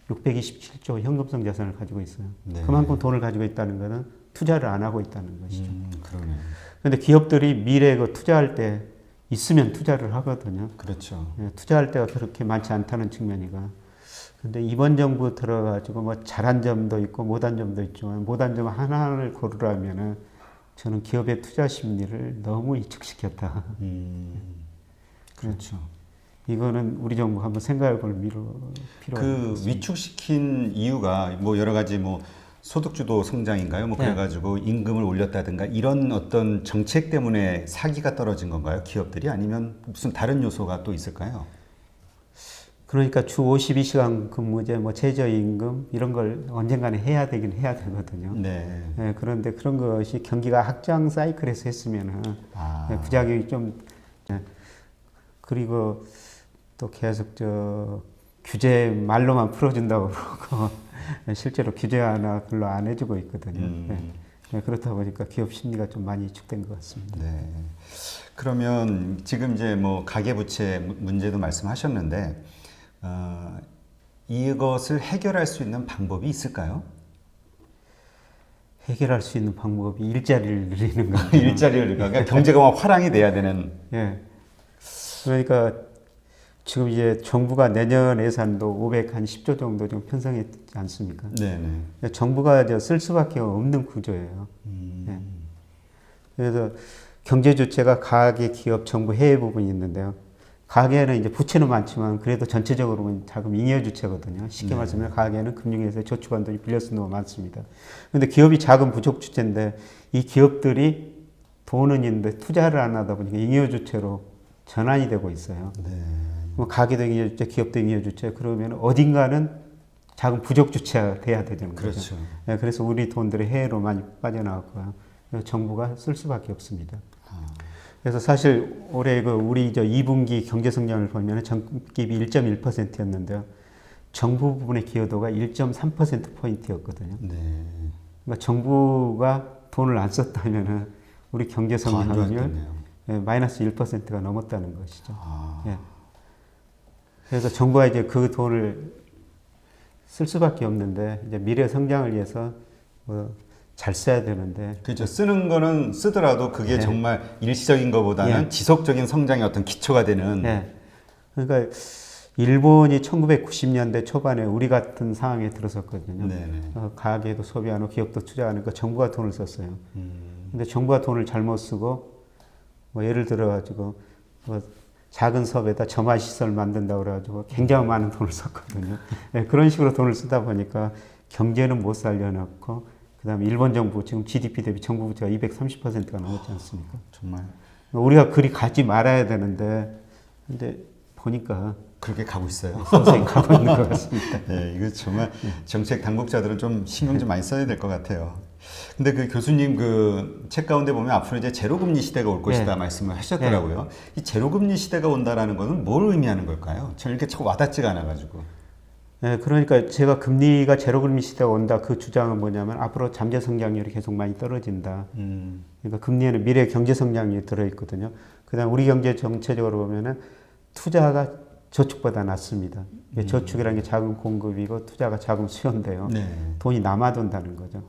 627조 현금성 자산을 가지고 있어요. 네. 그만큼 돈을 가지고 있다는 것은 투자를 안 하고 있다는 것이죠. 그러네. 그런데 기업들이 미래에 그 투자할 때 있으면 투자를 하거든요. 그렇죠. 예, 투자할 때가 그렇게 많지 않다는 측면이가. 근데 이번 정부 들어가지고 뭐 잘한 점도 있고 못한 점도 있지만 못한 점 하나를 고르라면은 저는 기업의 투자 심리를 너무 위축시켰다. 그렇죠. 이거는 우리 정부 한번 생각해 볼 필요가 그 위축시킨 이유가 뭐 여러 가지 뭐 소득주도 성장인가요? 뭐 그래가지고 임금을 올렸다든가 이런 어떤 정책 때문에 사기가 떨어진 건가요? 기업들이 아니면 무슨 다른 요소가 또 있을까요? 그러니까 주 52시간 근무제, 뭐 최저임금 이런 걸 언젠가는 해야 되긴 해야 되거든요. 네. 네, 그런데 그런 것이 경기가 확장 사이클에서 했으면은 부작용이 좀 그리고 또 계속 규제 말로만 풀어준다고 그러고 실제로 규제 하나 별로 안 해주고 있거든요. 네, 그렇다 보니까 기업 심리가 좀 많이 위축된 것 같습니다. 네. 그러면 지금 이제 뭐 가계부채 문제도 말씀하셨는데 이것을 해결할 수 있는 방법이 있을까요? 해결할 수 있는 방법이 일자리를 늘리는 거예요. 일자리를 그러니까 경제가 막 화랑이 돼야 되는. 예. 그러니까 지금 이제 정부가 내년 예산도 510조 정도 좀 편성했지 않습니까? 네네. 정부가 이제 쓸 수밖에 없는 구조예요. 예. 그래서 경제 주체가 가계, 기업, 정부, 해외 부분이 있는데요. 가계는 이제 부채는 많지만 그래도 전체적으로 보면 자금 잉여 주체거든요. 쉽게 말씀하면 가계는 금융에서 저축한 돈이 빌려 쓴 돈이 많습니다. 그런데 기업이 자금 부족 주체인데 이 기업들이 돈은 있는데 투자를 안 하다 보니까 잉여 주체로 전환이 되고 있어요. 네. 뭐 가계도 잉여 주체, 기업도 잉여 주체 그러면 어딘가는 자금 부족 주체가 돼야 되는 거죠. 그렇죠. 네, 그래서 우리 돈들이 해외로 많이 빠져나왔고요. 정부가 쓸 수밖에 없습니다. 그래서 사실 올해 우리 2분기 경제 성장을 보면 전기비 1.1%였는데요. 정부 부분의 기여도가 1.3%포인트였거든요. 네. 그러니까 정부가 돈을 안 썼다면 우리 경제 성장률 마이너스 1%가 넘었다는 것이죠. 예. 그래서 정부가 이제 그 돈을 쓸 수밖에 없는데 이제 미래 성장을 위해서 잘 써야 되는데. 그렇죠. 쓰는 거는 쓰더라도 그게 정말 일시적인 것보다는 지속적인 성장의 어떤 기초가 되는. 그러니까 일본이 1990년대 초반에 우리 같은 상황에 들어섰거든요. 가계도 소비하고 기업도 투자하니까 정부가 돈을 썼어요. 근데 정부가 돈을 잘못 쓰고 뭐 예를 들어 가지고 뭐 작은 사업에다 점화 시설 만든다고 그래가지고 굉장히 많은 돈을 썼거든요. 그런 식으로 돈을 쓰다 보니까 경제는 못 살려놓고 그다음에 일본 정부 지금 GDP 대비 정부 부채가 230%가 넘었지 않습니까? 정말 우리가 그리 가지 말아야 되는데 근데 보니까 그렇게 가고 있어요. 선생님 가고 있는 것 같습니다. 네, 이거 정말 정책 당국자들은 좀 신경 좀 많이 써야 될 것 같아요. 근데 그 교수님 그 책 가운데 보면 앞으로 이제 제로금리 시대가 올 것이다 말씀을 하셨더라고요. 이 제로금리 시대가 온다라는 것은 뭘 의미하는 걸까요? 저는 이렇게 자꾸 와닿지가 않아가지고. 네, 그러니까 제가 금리가 제로금리 시대가 온다 그 주장은 뭐냐면 앞으로 잠재 성장률이 계속 많이 떨어진다. 그러니까 금리에는 미래 경제 성장률이 들어있거든요. 그다음 우리 경제 전체적으로 보면은 투자가 저축보다 낮습니다. 저축이라는 게 자금 공급이고 투자가 자금 수요인데요. 돈이 남아돈다는 거죠.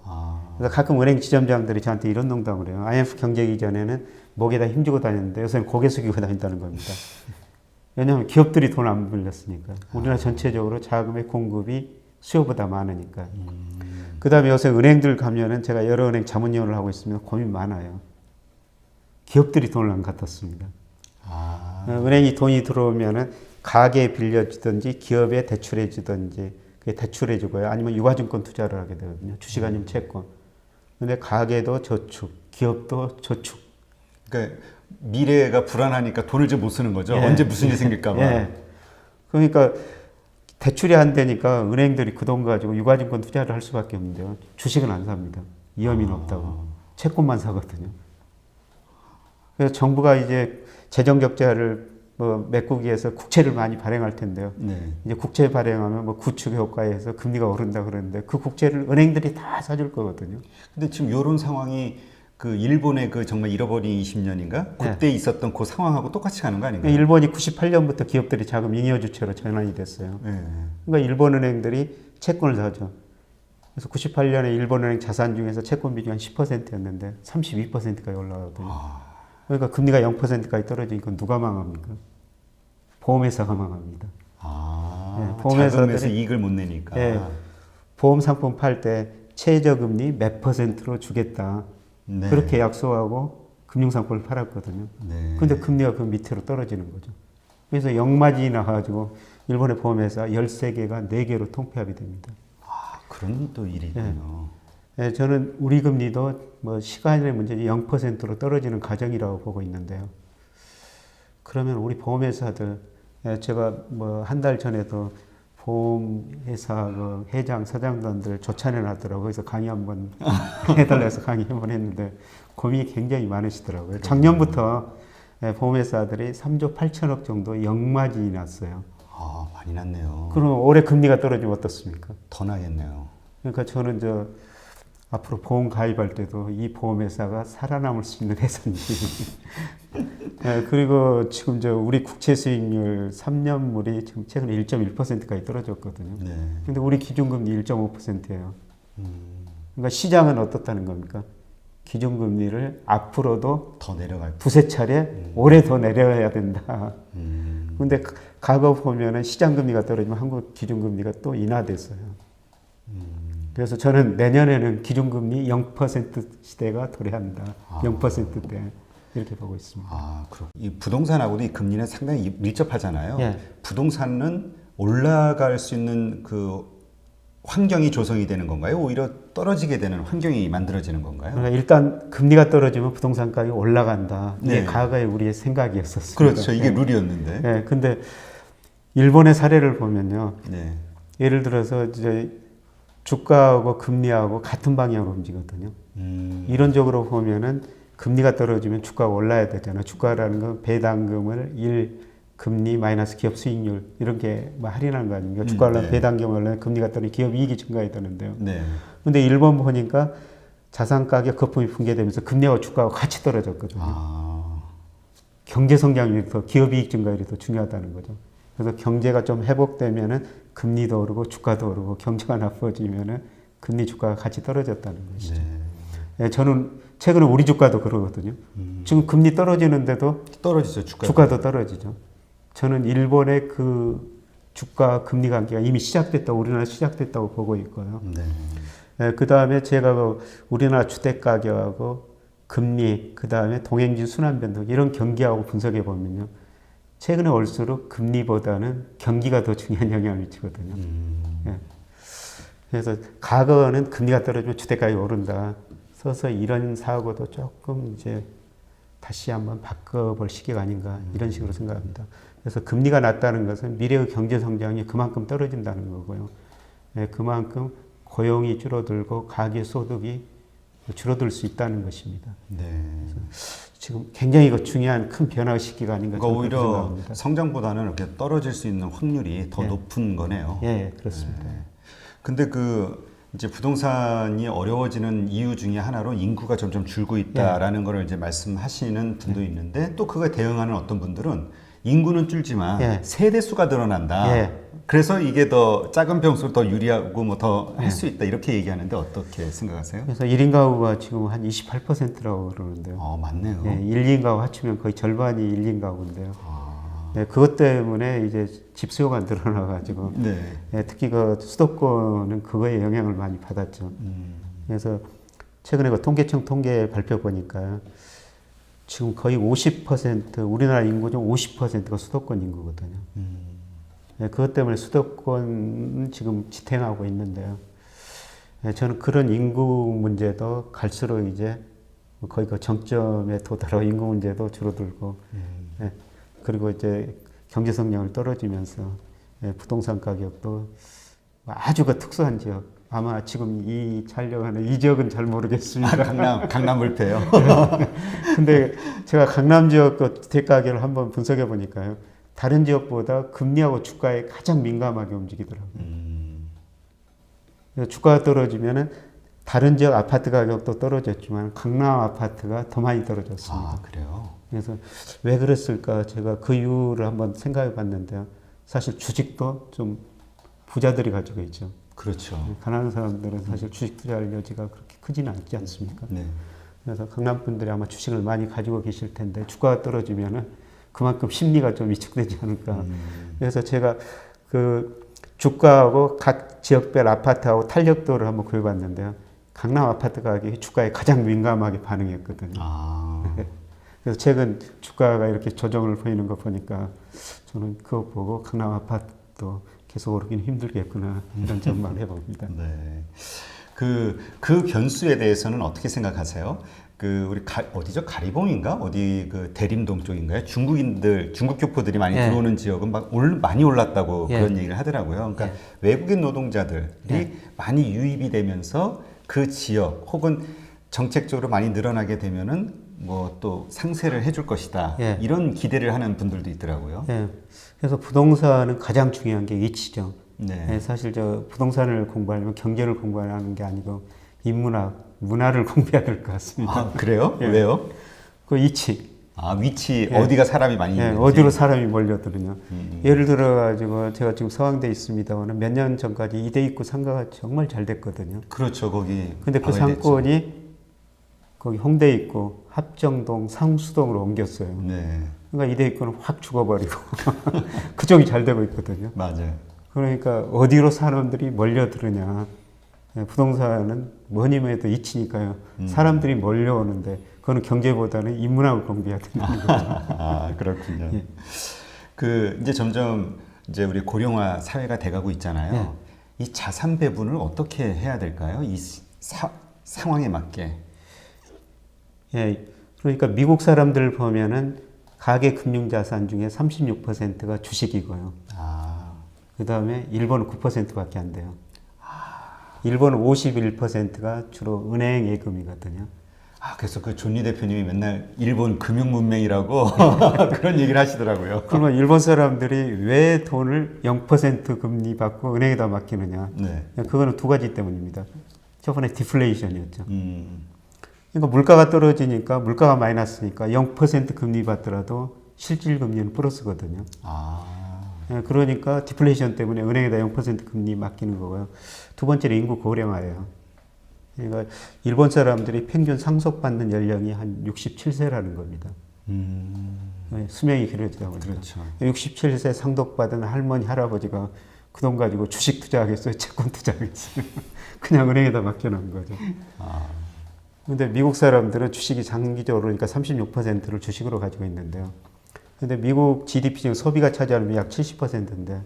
그래서 가끔 은행 지점장들이 저한테 이런 농담을 해요. IMF 경제기 전에는 목에다 힘주고 다녔는데 요새는 고개 숙이고 다닌다는 겁니다. 왜냐하면 기업들이 돈 안 빌렸으니까. 우리나라 전체적으로 자금의 공급이 수요보다 많으니까. 그 다음에 요새 은행들 가면은 제가 여러 은행 자문위원을 하고 있으면 고민 많아요. 기업들이 돈을 안 갖다 씁니다. 은행이 돈이 들어오면은 가게에 빌려주든지 기업에 대출해 주든지 그게 대출해 주고요. 아니면 유가증권 투자를 하게 되거든요. 주식 아니면 채권. 근데 가게도 저축, 기업도 저축. 그러니까 미래가 불안하니까 돈을 좀 못 쓰는 거죠. 언제 무슨 일이 생길까 봐. 그러니까 대출이 안 되니까 은행들이 그 돈 가지고 유가증권 투자를 할 수밖에 없는데요. 주식은 안 삽니다. 위험이 없다고. 채권만 사거든요. 그래서 정부가 이제 재정 적자를 메꾸기 위해서 국채를 많이 발행할 텐데요. 이제 국채 발행하면 구축 효과에 해서 금리가 오른다 그러는데 그 국채를 은행들이 다 사줄 거거든요. 근데 지금 이런 상황이 그 일본의 그 정말 잃어버린 20년인가? 그때 있었던 그 상황하고 똑같이 가는 거 아닌가요? 일본이 98년부터 기업들이 자금 잉여 주체로 전환이 됐어요. 그러니까 일본 은행들이 채권을 사죠. 그래서 98년에 일본 은행 자산 중에서 채권 비중이 한 10%였는데 32%까지 올라가거든요. 그러니까 금리가 0%까지 떨어지니까 누가 망합니까? 보험회사가 망합니다. 자금에서 이익을 못 내니까. 보험 상품 팔 때 최저금리 몇 %로 주겠다. 그렇게 약속하고 금융상품을 팔았거든요. 근데 금리가 그 밑으로 떨어지는 거죠. 그래서 역마진이 나가지고 일본의 보험회사 13개가 4개로 통폐합이 됩니다. 그런 또 일이 있군요. 저는 우리 금리도 시간의 문제지 0%로 떨어지는 과정이라고 보고 있는데요. 그러면 우리 보험회사들, 제가 한 달 전에도 보험회사 회장, 사장단들 조찬해 놨더라고요. 그래서 강의 한번 해달라서 강의 한번 했는데 고민이 굉장히 많으시더라고요. 작년부터 보험회사들이 3조 8천억 정도 역마진이 났어요. 많이 났네요. 그럼 올해 금리가 떨어지면 어떻습니까? 더 나겠네요. 그러니까 저는 앞으로 보험 가입할 때도 이 보험회사가 살아남을 수 있는 회사인지. 그리고 지금 우리 국채 수익률 3년물이 지금 최근에 1.1%까지 떨어졌거든요. 근데 우리 기준금리 1.5%예요. 그러니까 시장은 어떻다는 겁니까? 기준금리를 앞으로도 더 내려갈 두세 차례 올해 더 내려야 된다. 근데 과거 보면은 시장금리가 떨어지면 한국 기준금리가 또 인하됐어요. 그래서 저는 내년에는 기준금리 0% 시대가 도래한다. 0%대 이렇게 보고 있습니다. 아, 그렇고 이 부동산하고도 이 금리는 상당히 밀접하잖아요. 예. 부동산은 올라갈 수 있는 그 환경이 조성이 되는 건가요? 오히려 떨어지게 되는 환경이 만들어지는 건가요? 그러니까 일단 금리가 떨어지면 부동산 가격이 올라간다. 이게 네. 과거의 우리의 생각이었었습니다. 그렇죠. 이게 예. 룰이었는데. 예, 근데 일본의 사례를 보면요. 네. 예를 들어서 이제 주가하고 금리하고 같은 방향으로 움직이거든요. 이론적으로 보면은 금리가 떨어지면 주가가 올라야 되잖아요. 주가라는 건 배당금을 1 금리 마이너스 기업 수익률 이런 게 뭐 할인하는 거 아닙니까? 주가 올라면 네. 배당금 올라면 금리가 떨어지면 기업 이익이 증가해야 되는데요. 네. 근데 일본 보니까 자산 가격 거품이 붕괴되면서 금리하고 주가가 같이 떨어졌거든요. 아. 경제 성장률이 더 기업 이익 증가율이 더 중요하다는 거죠. 그래서 경제가 좀 회복되면은 금리도 오르고 주가도 오르고 경제가 나빠지면은 금리 주가가 같이 떨어졌다는 것이죠. 네. 예, 저는 최근에 우리 주가도 그러거든요. 지금 금리 떨어지는데도 떨어지죠. 주가도 떨어지죠. 저는 일본의 그 주가 금리 관계가 이미 시작됐다고 우리나라 시작됐다고 보고 있고요. 네. 예, 그 다음에 제가 그 우리나라 주택 가격하고 금리, 그 다음에 동행지 순환 변동 이런 경기하고 분석해 보면요. 최근에 올수록 금리보다는 경기가 더 중요한 영향을 미치거든요. 예. 그래서 과거는 금리가 떨어지면 주택 가격이 오른다. 서서 이런 사고도 조금 이제 다시 한번 바꿔볼 시기가 아닌가 이런 식으로 생각합니다. 그래서 금리가 낮다는 것은 미래의 경제 성장이 그만큼 떨어진다는 거고요. 예, 그만큼 고용이 줄어들고 가계 소득이 줄어들 수 있다는 것입니다. 네. 지금 굉장히 이거 중요한 큰 변화의 시기가 아닌가 그러니까 저는 그렇게 오히려 생각합니다. 성장보다는 이렇게 떨어질 수 있는 확률이 더 예. 높은 거네요. 예, 그렇습니다. 네. 근데 그 이제 부동산이 어려워지는 이유 중에 하나로 인구가 점점 줄고 있다라는 거를 이제 말씀하시는 분도 있는데 또 그거에 대응하는 어떤 분들은 인구는 줄지만 예. 세대 수가 늘어난다. 예. 그래서 이게 더 작은 평수로 더 유리하고 뭐 더 할 수 있다 이렇게 얘기하는데 어떻게 생각하세요? 그래서 1인 가구가 지금 한 28%라고 그러는데요. 맞네요. 예, 1인 가구 합치면 거의 절반이 1인 가구인데요. 아, 네, 그것 때문에 이제 집 수요가 늘어나가지고 네. 예, 특히 그 수도권은 그거에 영향을 많이 받았죠. 그래서 최근에 그 통계청 통계 발표 보니까 지금 거의 50% 우리나라 인구 중 50%가 수도권 인구거든요. 예, 그것 때문에 수도권 지금 지탱하고 있는데요. 예, 저는 그런 인구 문제도 갈수록 이제 거의 그 정점에 도달하고 인구 문제도 줄어들고 예, 그리고 이제 경제 성장을 떨어지면서 예, 부동산 가격도 아주 그 특수한 지역 아마 지금 이 촬영하는 이 지역은 잘 모르겠습니다. 강남 불패요. 근데 제가 강남 지역 그 주택 가격을 한번 분석해 보니까요. 다른 지역보다 금리하고 주가에 가장 민감하게 움직이더라고요. 그래서 주가가 떨어지면은 다른 지역 아파트 가격도 떨어졌지만 강남 아파트가 더 많이 떨어졌습니다. 아, 그래요? 그래서 왜 그랬을까 제가 그 이유를 한번 생각해 봤는데요. 사실 주식도 좀 부자들이 가지고 있죠. 그렇죠. 가난한 사람들은 사실 주식 투자할 여지가 그렇게 크지는 않지 않습니까? 네. 그래서 강남 분들이 아마 주식을 많이 가지고 계실 텐데 주가가 떨어지면은 그만큼 심리가 좀 위축되지 않을까. 그래서 제가 그 주가하고 각 지역별 아파트하고 탄력도를 한번 구해봤는데요. 강남 아파트 가격이 주가에 가장 민감하게 반응했거든요. 아. 그래서 최근 주가가 이렇게 조정을 보이는 거 보니까 저는 그거 보고 강남 아파트도 계속 오르기는 힘들겠구나 이런 전망을 해봅니다. 네. 그 변수에 대해서는 어떻게 생각하세요? 우리 어디죠? 가리봉인가? 어디 그 대림동 쪽인가요? 중국 교포들이 많이 예. 들어오는 지역은 많이 올랐다고 예. 그런 얘기를 하더라고요. 그러니까 예. 외국인 노동자들이 예. 많이 유입이 되면서 그 지역 혹은 정책적으로 많이 늘어나게 되면은 뭐 또 상세를 해줄 것이다. 예. 이런 기대를 하는 분들도 있더라고요. 예. 그래서 부동산은 가장 중요한 게 위치죠. 네. 예, 사실 저 부동산을 공부하려면 경제를 공부하는 게 아니고 인문학, 문화를 공부해야 될 것 같습니다. 아, 그래요? 예. 왜요? 그 위치. 아, 위치 예. 어디가 사람이 많이 예, 있는지. 어디로 사람이 몰려드느냐. 예를 들어가지고 제가 지금 서강대에 있습니다만 몇 년 전까지 이대 입구 상가가 정말 잘 됐거든요. 그렇죠, 거기. 근데 그 방해됐죠. 상권이 거기 홍대 입구, 합정동, 상수동으로 옮겼어요. 네, 그러니까 이대 입구는 확 죽어버리고 그쪽이 잘 되고 있거든요. 맞아요. 그러니까 어디로 사람들이 몰려들으냐. 예, 부동산은 뭐니 뭐니 해도 이치니까요. 사람들이 몰려오는데 그거는 경제보다는 인문학을 공부해야 되는 거죠. 아, 그렇군요. 예. 그 이제 점점 이제 우리 고령화 사회가 돼가고 있잖아요. 이 자산 배분을 어떻게 해야 될까요? 이 상황에 맞게. 예, 그러니까 미국 사람들 보면은 가계 금융 자산 중에 36%가 주식이고요. 아, 그 다음에 일본은 9%밖에 안 돼요. 일본은 51%가 주로 은행 예금이거든요. 아, 그래서 그 존리 대표님이 맨날 일본 금융 문맹이라고 그런 얘기를 하시더라고요. 그러면 일본 사람들이 왜 돈을 0% 금리 받고 은행에다 맡기느냐? 네. 그거는 두 가지 때문입니다. 저번에 디플레이션이었죠. 음, 그러니까 물가가 떨어지니까 물가가 마이너스니까 0% 금리 받더라도 실질 금리는 플러스거든요. 아, 예, 그러니까 디플레이션 때문에 은행에다 0% 금리 맡기는 거고요. 두 번째는 인구 고령화예요. 그러니까 일본 사람들이 평균 상속받는 연령이 한 67세라는 겁니다. 예, 수명이 길어지다 보니까. 그렇죠. 67세 상속받은 할머니, 할아버지가 그 돈 가지고 주식 투자하겠어요? 채권 투자하겠어요? 그냥 은행에다 맡겨놓은 거죠. 아, 근데 미국 사람들은 주식이 장기적으로 그러니까 36%를 주식으로 가지고 있는데요. 근데 미국 GDP 중 소비가 차지하는 약 70%인데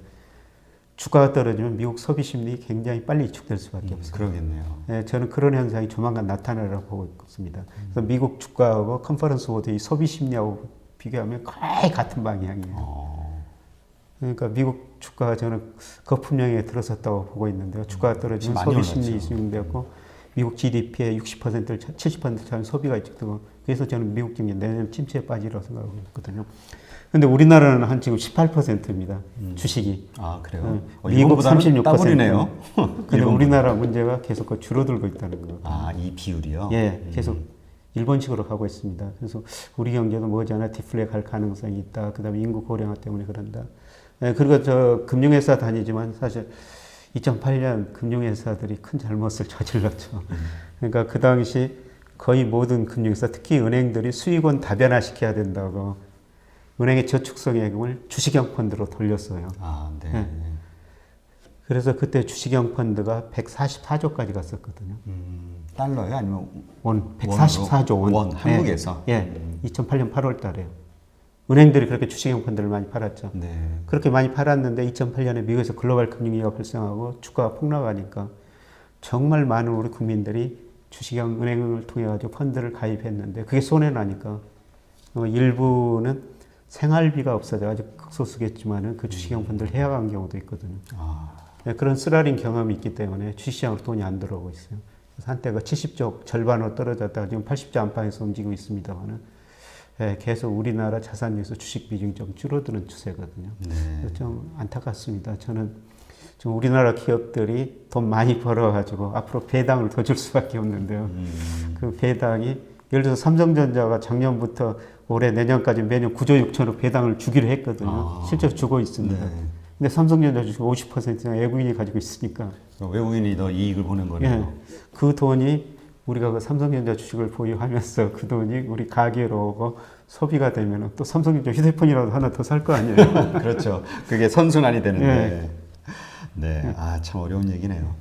주가가 떨어지면 미국 소비 심리 굉장히 빨리 위축될 수밖에 없어요. 그러겠네요. 예, 저는 그런 현상이 조만간 나타나리라고 보고 있습니다. 그래서 미국 주가하고 컨퍼런스 보드 이 소비 심리하고 비교하면 거의 같은 방향이에요. 그러니까 미국 주가가 저는 거품령에 들어섰다고 보고 있는데요. 주가가 떨어지면 많이 소비 심리 올랐죠. 위축되고 미국 GDP의 60%를 70% 차는 소비가 위축되고 그래서 저는 미국 경제 내년 침체에 빠지라고 생각하고 있거든요. 근데 우리나라는 한 지금 18%입니다. 주식이. 아, 그래요? 미국 36%. 더블이네요. 근데 우리나라 문제가 계속 그 줄어들고 있다는 거예요. 아, 이 비율이요? 예, 계속 일본식으로 가고 있습니다. 그래서 우리 경제도 머지않아 디플레 갈 가능성이 있다. 그다음에 인구 고령화 때문에 그런다. 예, 그리고 저 금융회사 다니지만 사실 2008년 금융회사들이 큰 잘못을 저질렀죠. 그러니까 그 당시 거의 모든 금융회사, 특히 은행들이 수익원 다변화시켜야 된다고 은행의 저축성 예금을 주식형 펀드로 돌렸어요. 아, 네. 예. 그래서 그때 주식형 펀드가 144조까지 갔었거든요. 달러요? 아니면 원, 144조 원. 원, 한국에서? 예, 2008년 8월 달에요. 은행들이 그렇게 주식형 펀드를 많이 팔았죠. 네. 그렇게 많이 팔았는데 2008년에 미국에서 글로벌 금융위기가 발생하고 주가가 폭락하니까 정말 많은 우리 국민들이 주식형 은행을 통해 가지고 펀드를 가입했는데 그게 손해나니까 일부는 생활비가 없어져 가지고 극소수겠지만은 그 주식형 펀드를 해약한 경우도 있거든요. 아, 네, 그런 쓰라린 경험이 있기 때문에 주식시장으로 돈이 안 들어오고 있어요. 그래서 한때가 70조 절반으로 떨어졌다가 지금 80조 안팎에서 움직이고 있습니다만은 예, 계속 우리나라 자산에서 주식 비중이 좀 줄어드는 추세거든요. 네. 좀 안타깝습니다. 저는 지금 우리나라 기업들이 돈 많이 벌어가지고 앞으로 배당을 더 줄 수밖에 없는데요. 그 배당이 예를 들어서 삼성전자가 작년부터 올해 내년까지 매년 9조 6천억 배당을 주기로 했거든요. 아. 실제로 주고 있습니다. 네. 근데 삼성전자 주식 50%는 외국인이 가지고 있으니까 외국인이 더 이익을 보는 거네요. 예, 그 돈이 우리가 그 삼성전자 주식을 보유하면서 그 돈이 우리 가계로 오고 소비가 되면 또 삼성전자 휴대폰이라도 하나 더 살 거 아니에요. 그렇죠. 그게 선순환이 되는데. 예. 네. 아, 참 어려운 얘기네요.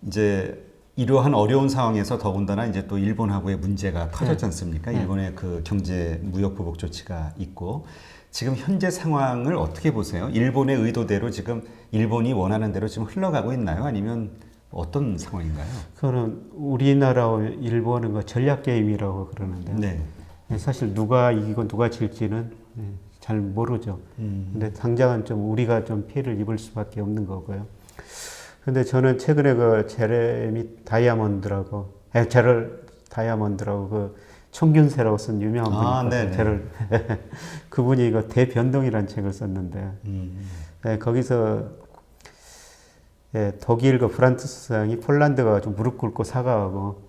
이제 이러한 어려운 상황에서 더군다나 이제 또 일본하고의 문제가 터졌지 않습니까? 일본의 그 경제 무역 보복 조치가 있고 지금 현재 상황을 어떻게 보세요? 일본의 의도대로 지금 일본이 원하는 대로 지금 흘러가고 있나요? 아니면 어떤 상황인가요? 그거는 우리나라와 일본은 그 전략 게임이라고 그러는데 네. 사실 누가 이기고 누가 질지는 잘 모르죠. 근데 당장은 좀 우리가 좀 피해를 입을 수밖에 없는 거고요. 근데 저는 최근에 그 제레미 다이아몬드라고 그 총균세라고 쓴 유명한 분이 있거든요. 제럴 그분이 이거 대변동이라는 책을 썼는데 거기서 독일 그 프란츠 수상이 폴란드가 좀 무릎 꿇고 사과하고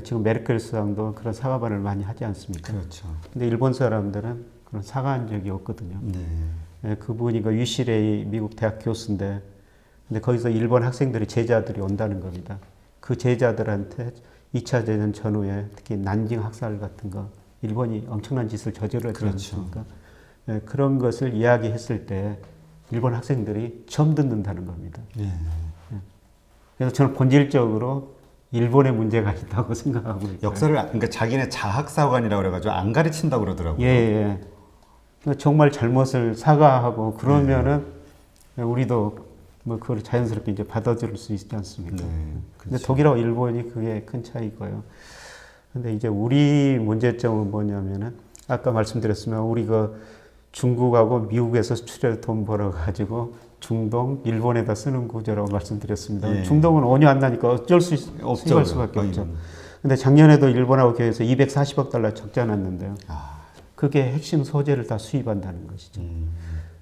지금 메르켈 수상도 그런 사과반을 많이 하지 않습니까? 그렇죠. 근데 일본 사람들은 그런 사과한 적이 없거든요. 네. 그분이 그 유시레이 미국 대학 교수인데, 근데 거기서 일본 학생들이 제자들이 온다는 겁니다. 그 제자들한테 2차 대전 전후에 특히 난징 학살 같은 거, 일본이 엄청난 짓을 저질렀지 그렇죠. 않습니까? 그런 것을 이야기했을 때 일본 학생들이 처음 듣는다는 겁니다. 네. 그래서 저는 본질적으로 일본의 문제가 있다고 생각하고 있어요. 역사를 그러니까 자기네 자학사관이라고 그래가지고 안 가르친다고 그러더라고요. 예. 그러니까 정말 잘못을 사과하고 그러면은 우리도 뭐 그걸 자연스럽게 이제 받아들일 수 있지 않습니까? 네, 근데 그렇죠. 독일하고 일본이 그게 큰 차이고요. 근데 이제 우리 문제점은 뭐냐면은 아까 말씀드렸지만 우리가 중국하고 미국에서 수출해서 돈 벌어가지고 중동, 일본에다 쓰는 구조라고 말씀드렸습니다. 예. 중동은 원유 안 나니까 어쩔 수 없죠. 수입할 수밖에 없죠. 근데 작년에도 일본하고 교회에서 240억 달러 적자 났는데요. 그게 핵심 소재를 다 수입한다는 것이죠.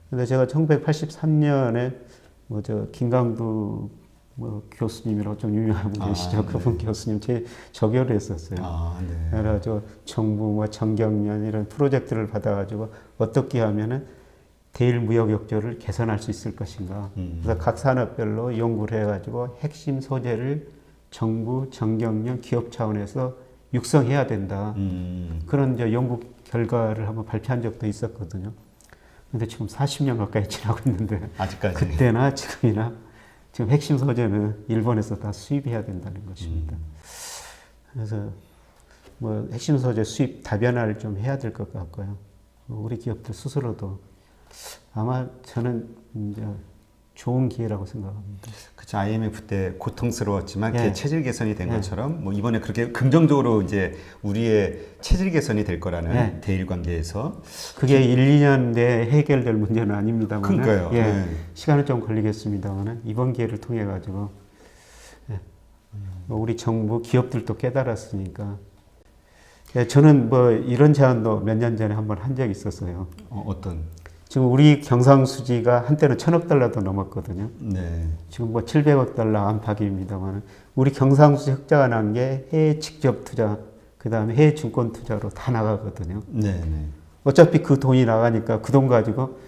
근데 제가 1983년에 뭐 저 김강두 뭐 교수님이라고 좀 유명한 분 계시죠. 그분 교수님 제 저결을 했었어요. 네. 그래가지고 정부 뭐 정경련 이런 프로젝트를 받아가지고 어떻게 하면은 대일 무역 역조를 개선할 수 있을 것인가. 그래서 각 산업별로 연구를 해가지고 핵심 소재를 정부 정경련 기업 차원에서 육성해야 된다. 그런 이제 연구 결과를 한번 발표한 적도 있었거든요. 근데 지금 40년 가까이 지나고 있는데 아직까지 그때나 지금이나 지금 핵심 소재는 일본에서 다 수입해야 된다는 것입니다. 그래서 뭐 핵심 소재 수입 다변화를 좀 해야 될 것 같고요. 우리 기업들 스스로도 아마 저는 이제 좋은 기회라고 생각합니다. 그렇죠. IMF 때 고통스러웠지만 예. 그게 체질 개선이 된 것처럼 뭐 이번에 그렇게 긍정적으로 이제 우리의 체질 개선이 될 거라는 예. 대일 관계에서 그게 1, 2년 내에 해결될 문제는 아닙니다만 그러니까요. 예, 네. 시간은 좀 걸리겠습니다만 이번 기회를 통해 가지고 우리 정부 기업들도 깨달았으니까 저는 뭐 이런 제안도 몇 년 전에 한번 한 적이 있었어요. 어떤? 지금 우리 경상수지가 한때는 1,000억 달러도 넘었거든요. 네. 지금 뭐 700억 달러 안팎입니다만 우리 경상수지 흑자가 난 게 해외 직접 투자, 그 다음에 해외 증권 투자로 다 나가거든요. 네. 어차피 그 돈이 나가니까 그 돈 가지고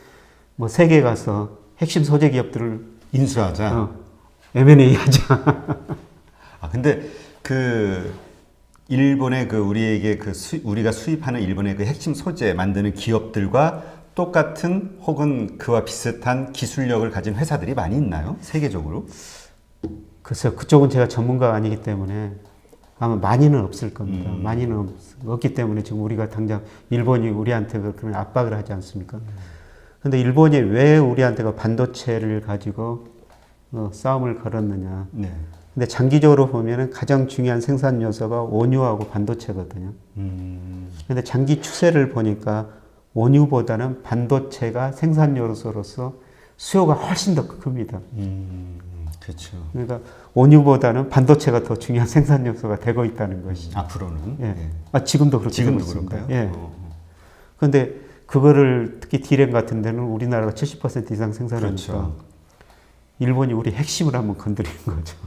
뭐 세계 가서 핵심 소재 기업들을 인수하자. M&A 하자. 근데 그 일본의 그 우리에게 그 우리가 수입하는 일본의 그 핵심 소재 만드는 기업들과 똑같은 혹은 그와 비슷한 기술력을 가진 회사들이 많이 있나요? 세계적으로? 글쎄요, 그쪽은 제가 전문가가 아니기 때문에 아마 많이는 없을 겁니다. 많이는 없기 때문에 지금 우리가 당장 일본이 우리한테 그런 압박을 하지 않습니까? 근데 일본이 왜 우리한테 그 반도체를 가지고 싸움을 걸었느냐. 네. 근데 장기적으로 보면은 가장 중요한 생산 요소가 원유하고 반도체거든요. 근데 장기 추세를 보니까 원유보다는 반도체가 생산 요소로서 수요가 훨씬 더 큽니다. 그렇죠. 그러니까 원유보다는 반도체가 더 중요한 생산 요소가 되고 있다는 것이죠. 앞으로는. 예. 네. 지금도 그렇게 지금도 되고 있습니다. 그런가요? 예. 그런데 그거를 특히 디램 같은 데는 우리나라가 70% 이상 생산하니까 그렇죠. 일본이 우리 핵심을 한번 건드리는 거죠.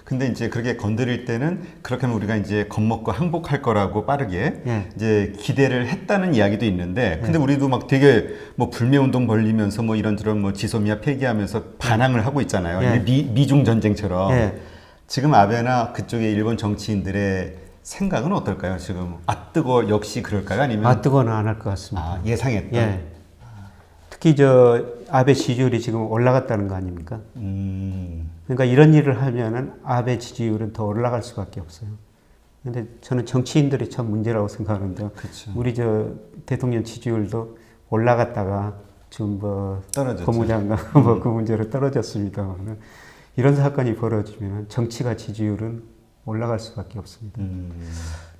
근데 이제 그렇게 건드릴 때는 그렇게 하면 우리가 이제 겁먹고 항복할 거라고 빠르게 예. 이제 기대를 했다는 이야기도 있는데 근데 우리도 막 되게 뭐 불매운동 벌리면서 뭐 이런저런 뭐 지소미아 폐기하면서 반항을 하고 있잖아요. 예. 미중 전쟁처럼. 예. 지금 아베나 그쪽의 일본 정치인들의 생각은 어떨까요? 지금 뜨거 역시 그럴까요? 아니면 뜨거는 안 할 것 같습니다. 예상했던. 예. 특히 저 아베 지지율이 지금 올라갔다는 거 아닙니까? 그러니까 이런 일을 하면은 아베 지지율은 더 올라갈 수밖에 없어요. 근데 저는 정치인들이 참 문제라고 생각하는데요. 그렇죠. 우리 저 대통령 지지율도 올라갔다가 지금 뭐 떨어졌죠. 법무장관 뭐 그 문제로 떨어졌습니다. 이런 사건이 벌어지면 정치가 지지율은 올라갈 수밖에 없습니다.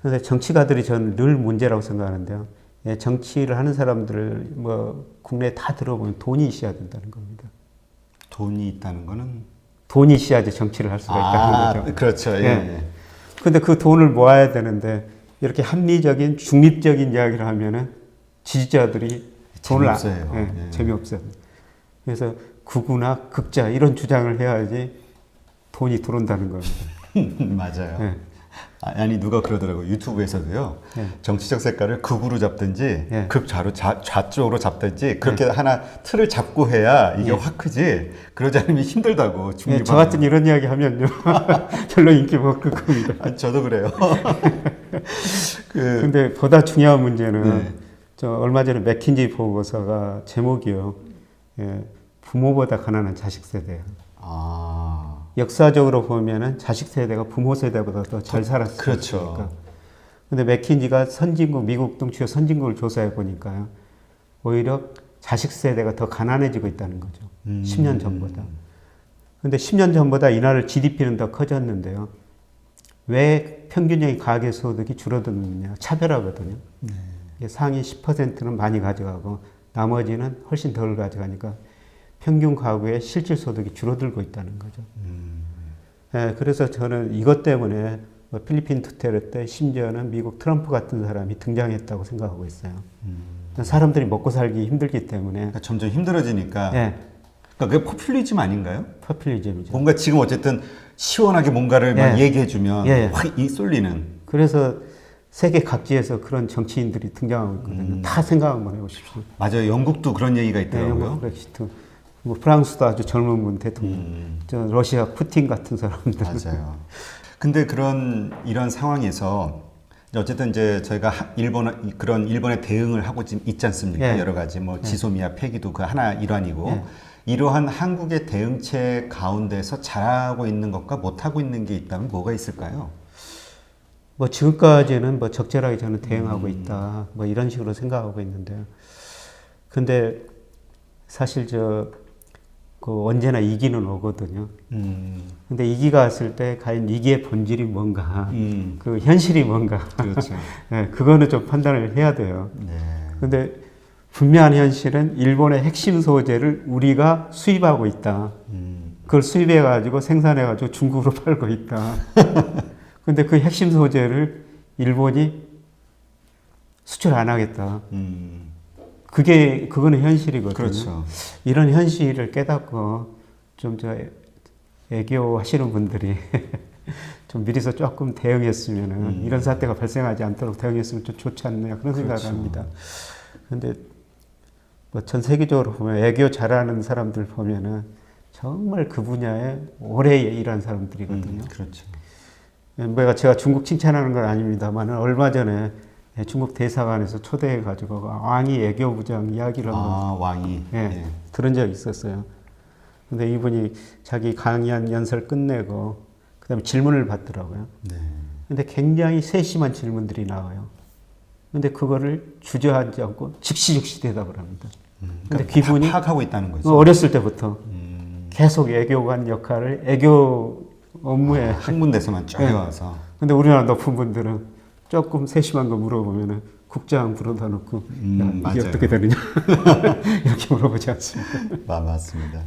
그런데 정치가들이 저는 늘 문제라고 생각하는데요. 예, 정치를 하는 사람들을 뭐 국내에 다 들어보면 돈이 있어야 된다는 겁니다. 돈이 있다는 거는 돈이 있어야지 정치를 할 수가 있다는 거죠. 그렇죠. 예. 예. 근데 그 돈을 모아야 되는데 이렇게 합리적인 중립적인 이야기를 하면은 지지자들이 돈을 재미없어요. 예. 재미없어요. 그래서 극우나 극자 이런 주장을 해야지 돈이 들어온다는 겁니다. 맞아요. 예. 아니 누가 그러더라고요. 유튜브에서도요. 예. 정치적 색깔을 극으로 잡든지 예. 극좌로 좌쪽으로 잡든지 그렇게 하나 틀을 잡고 해야 이게 확 크지. 그러지 않으면 힘들다고. 예, 저 같은 이런 이야기 하면요. 별로 인기 못 끌 겁니다. 아니, 저도 그래요. 근데 보다 중요한 문제는 네. 저 얼마 전에 맥킨지 보고서가 제목이요. 예, 부모보다 가난한 자식 세대예요. 아, 역사적으로 보면은 자식 세대가 부모 세대보다 더 잘 살았으니까. 그렇죠. 근데 맥킨지가 선진국, 미국 등 주요 선진국을 조사해 보니까요. 오히려 자식 세대가 더 가난해지고 있다는 거죠. 10년 전보다. 근데 10년 전보다 이 나라 GDP는 더 커졌는데요. 왜 평균적인 가계 소득이 줄어드느냐? 차별하거든요. 상위 10%는 많이 가져가고 나머지는 훨씬 덜 가져가니까 평균 가구의 실질 소득이 줄어들고 있다는 거죠. 예, 그래서 저는 이것 때문에 뭐 필리핀 투테르 때 심지어는 미국 트럼프 같은 사람이 등장했다고 생각하고 있어요. 사람들이 먹고 살기 힘들기 때문에 그러니까 점점 힘들어지니까. 예, 그러니까 그게 포퓰리즘 아닌가요? 포퓰리즘이죠. 뭔가 지금 어쨌든 시원하게 뭔가를 막 얘기해주면 예. 확 이 쏠리는. 그래서 세계 각지에서 그런 정치인들이 등장하고 있거든요. 다 생각 한번 해보십시오. 맞아요. 영국도 그런 얘기가 네, 있더라고요. 영국 브렉시트. 뭐 프랑스도 아주 젊은 분 대통령. 저 러시아 푸틴 같은 사람들. 맞아요. 근데 이런 상황에서 어쨌든 이제 저희가 그런 일본의 대응을 하고 지금 있지 않습니까? 예. 여러 가지 뭐 지소미아 폐기도 그 하나 일환이고 예. 이러한 한국의 대응책 가운데서 잘하고 있는 것과 못하고 있는 게 있다면 뭐가 있을까요? 뭐 지금까지는 뭐 적절하게 저는 대응하고 있다. 뭐 이런 식으로 생각하고 있는데요. 근데 사실 언제나 이기는 오거든요. 근데 이기가 왔을 때 과연 이기의 본질이 뭔가, 그 현실이 뭔가. 그렇죠. 네, 그거는 좀 판단을 해야 돼요. 네. 근데 분명한 현실은 일본의 핵심 소재를 우리가 수입하고 있다. 그걸 수입해가지고 생산해가지고 중국으로 팔고 있다. 근데 그 핵심 소재를 일본이 수출 안 하겠다. 그거는 현실이거든요. 그렇죠. 이런 현실을 깨닫고 좀 애교 하시는 분들이 좀 미리서 조금 대응했으면은 이런 사태가 발생하지 않도록 대응했으면 좀 좋지 않느냐 그런 생각을 그렇죠. 합니다. 근데 뭐 전 세계적으로 보면 애교 잘하는 사람들 보면은 정말 그 분야에 오래 일한 사람들이거든요. 그렇죠. 제가 중국 칭찬하는 건 아닙니다만 얼마 전에 중국 대사관에서 초대해가지고 왕이 애교부장 이야기를 한번 왕이 들은 적이 있었어요. 근데 이분이 자기 강연 연설 끝내고 그다음에 질문을 받더라고요. 네. 근데 굉장히 세심한 질문들이 나와요. 근데 그거를 주저하지 않고 즉시 대답을 합니다. 근데 그러니까 기분이 파악하고 있다는 거죠. 어렸을 때부터 계속 애교관 역할을 애교 업무에 학문대서만 쫙 해와서. 근데 우리나라 높은 분들은 조금 세심한 거 물어보면은 국장 불러다 놓고 이게 맞아요. 어떻게 되느냐 이렇게 물어보지 않습니다. 맞습니다.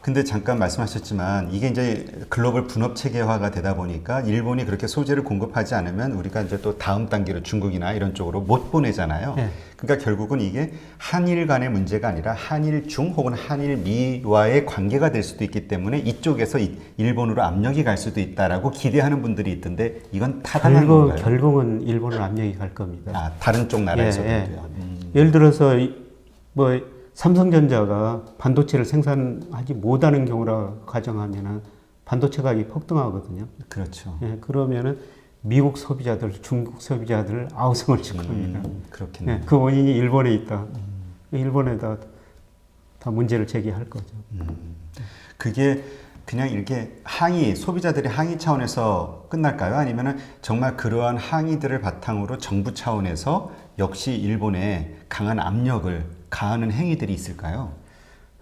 근데 잠깐 말씀하셨지만 이게 이제 글로벌 분업 체계화가 되다 보니까 일본이 그렇게 소재를 공급하지 않으면 우리가 이제 또 다음 단계로 중국이나 이런 쪽으로 못 보내잖아요. 네. 그러니까 결국은 이게 한일 간의 문제가 아니라 한일 중 혹은 한일 미와의 관계가 될 수도 있기 때문에 이쪽에서 일본으로 압력이 갈 수도 있다라고 기대하는 분들이 있던데 이건 타당한 건가요? 결국은 일본으로 압력이 갈 겁니다. 다른 쪽 나라에서도요. 예를 들어서 삼성전자가 반도체를 생산하지 못하는 경우라 가정하면은 반도체 가격이 폭등하거든요. 그렇죠. 예, 그러면은 미국 소비자들, 중국 소비자들 아우성을 칠 겁니다. 그렇겠네요. 그 원인이 일본에 있다. 일본에다 다 문제를 제기할 거죠. 그게 그냥 이렇게 소비자들이 항의 차원에서 끝날까요? 아니면은 정말 그러한 항의들을 바탕으로 정부 차원에서 역시 일본에 강한 압력을 가하는 행위들이 있을까요?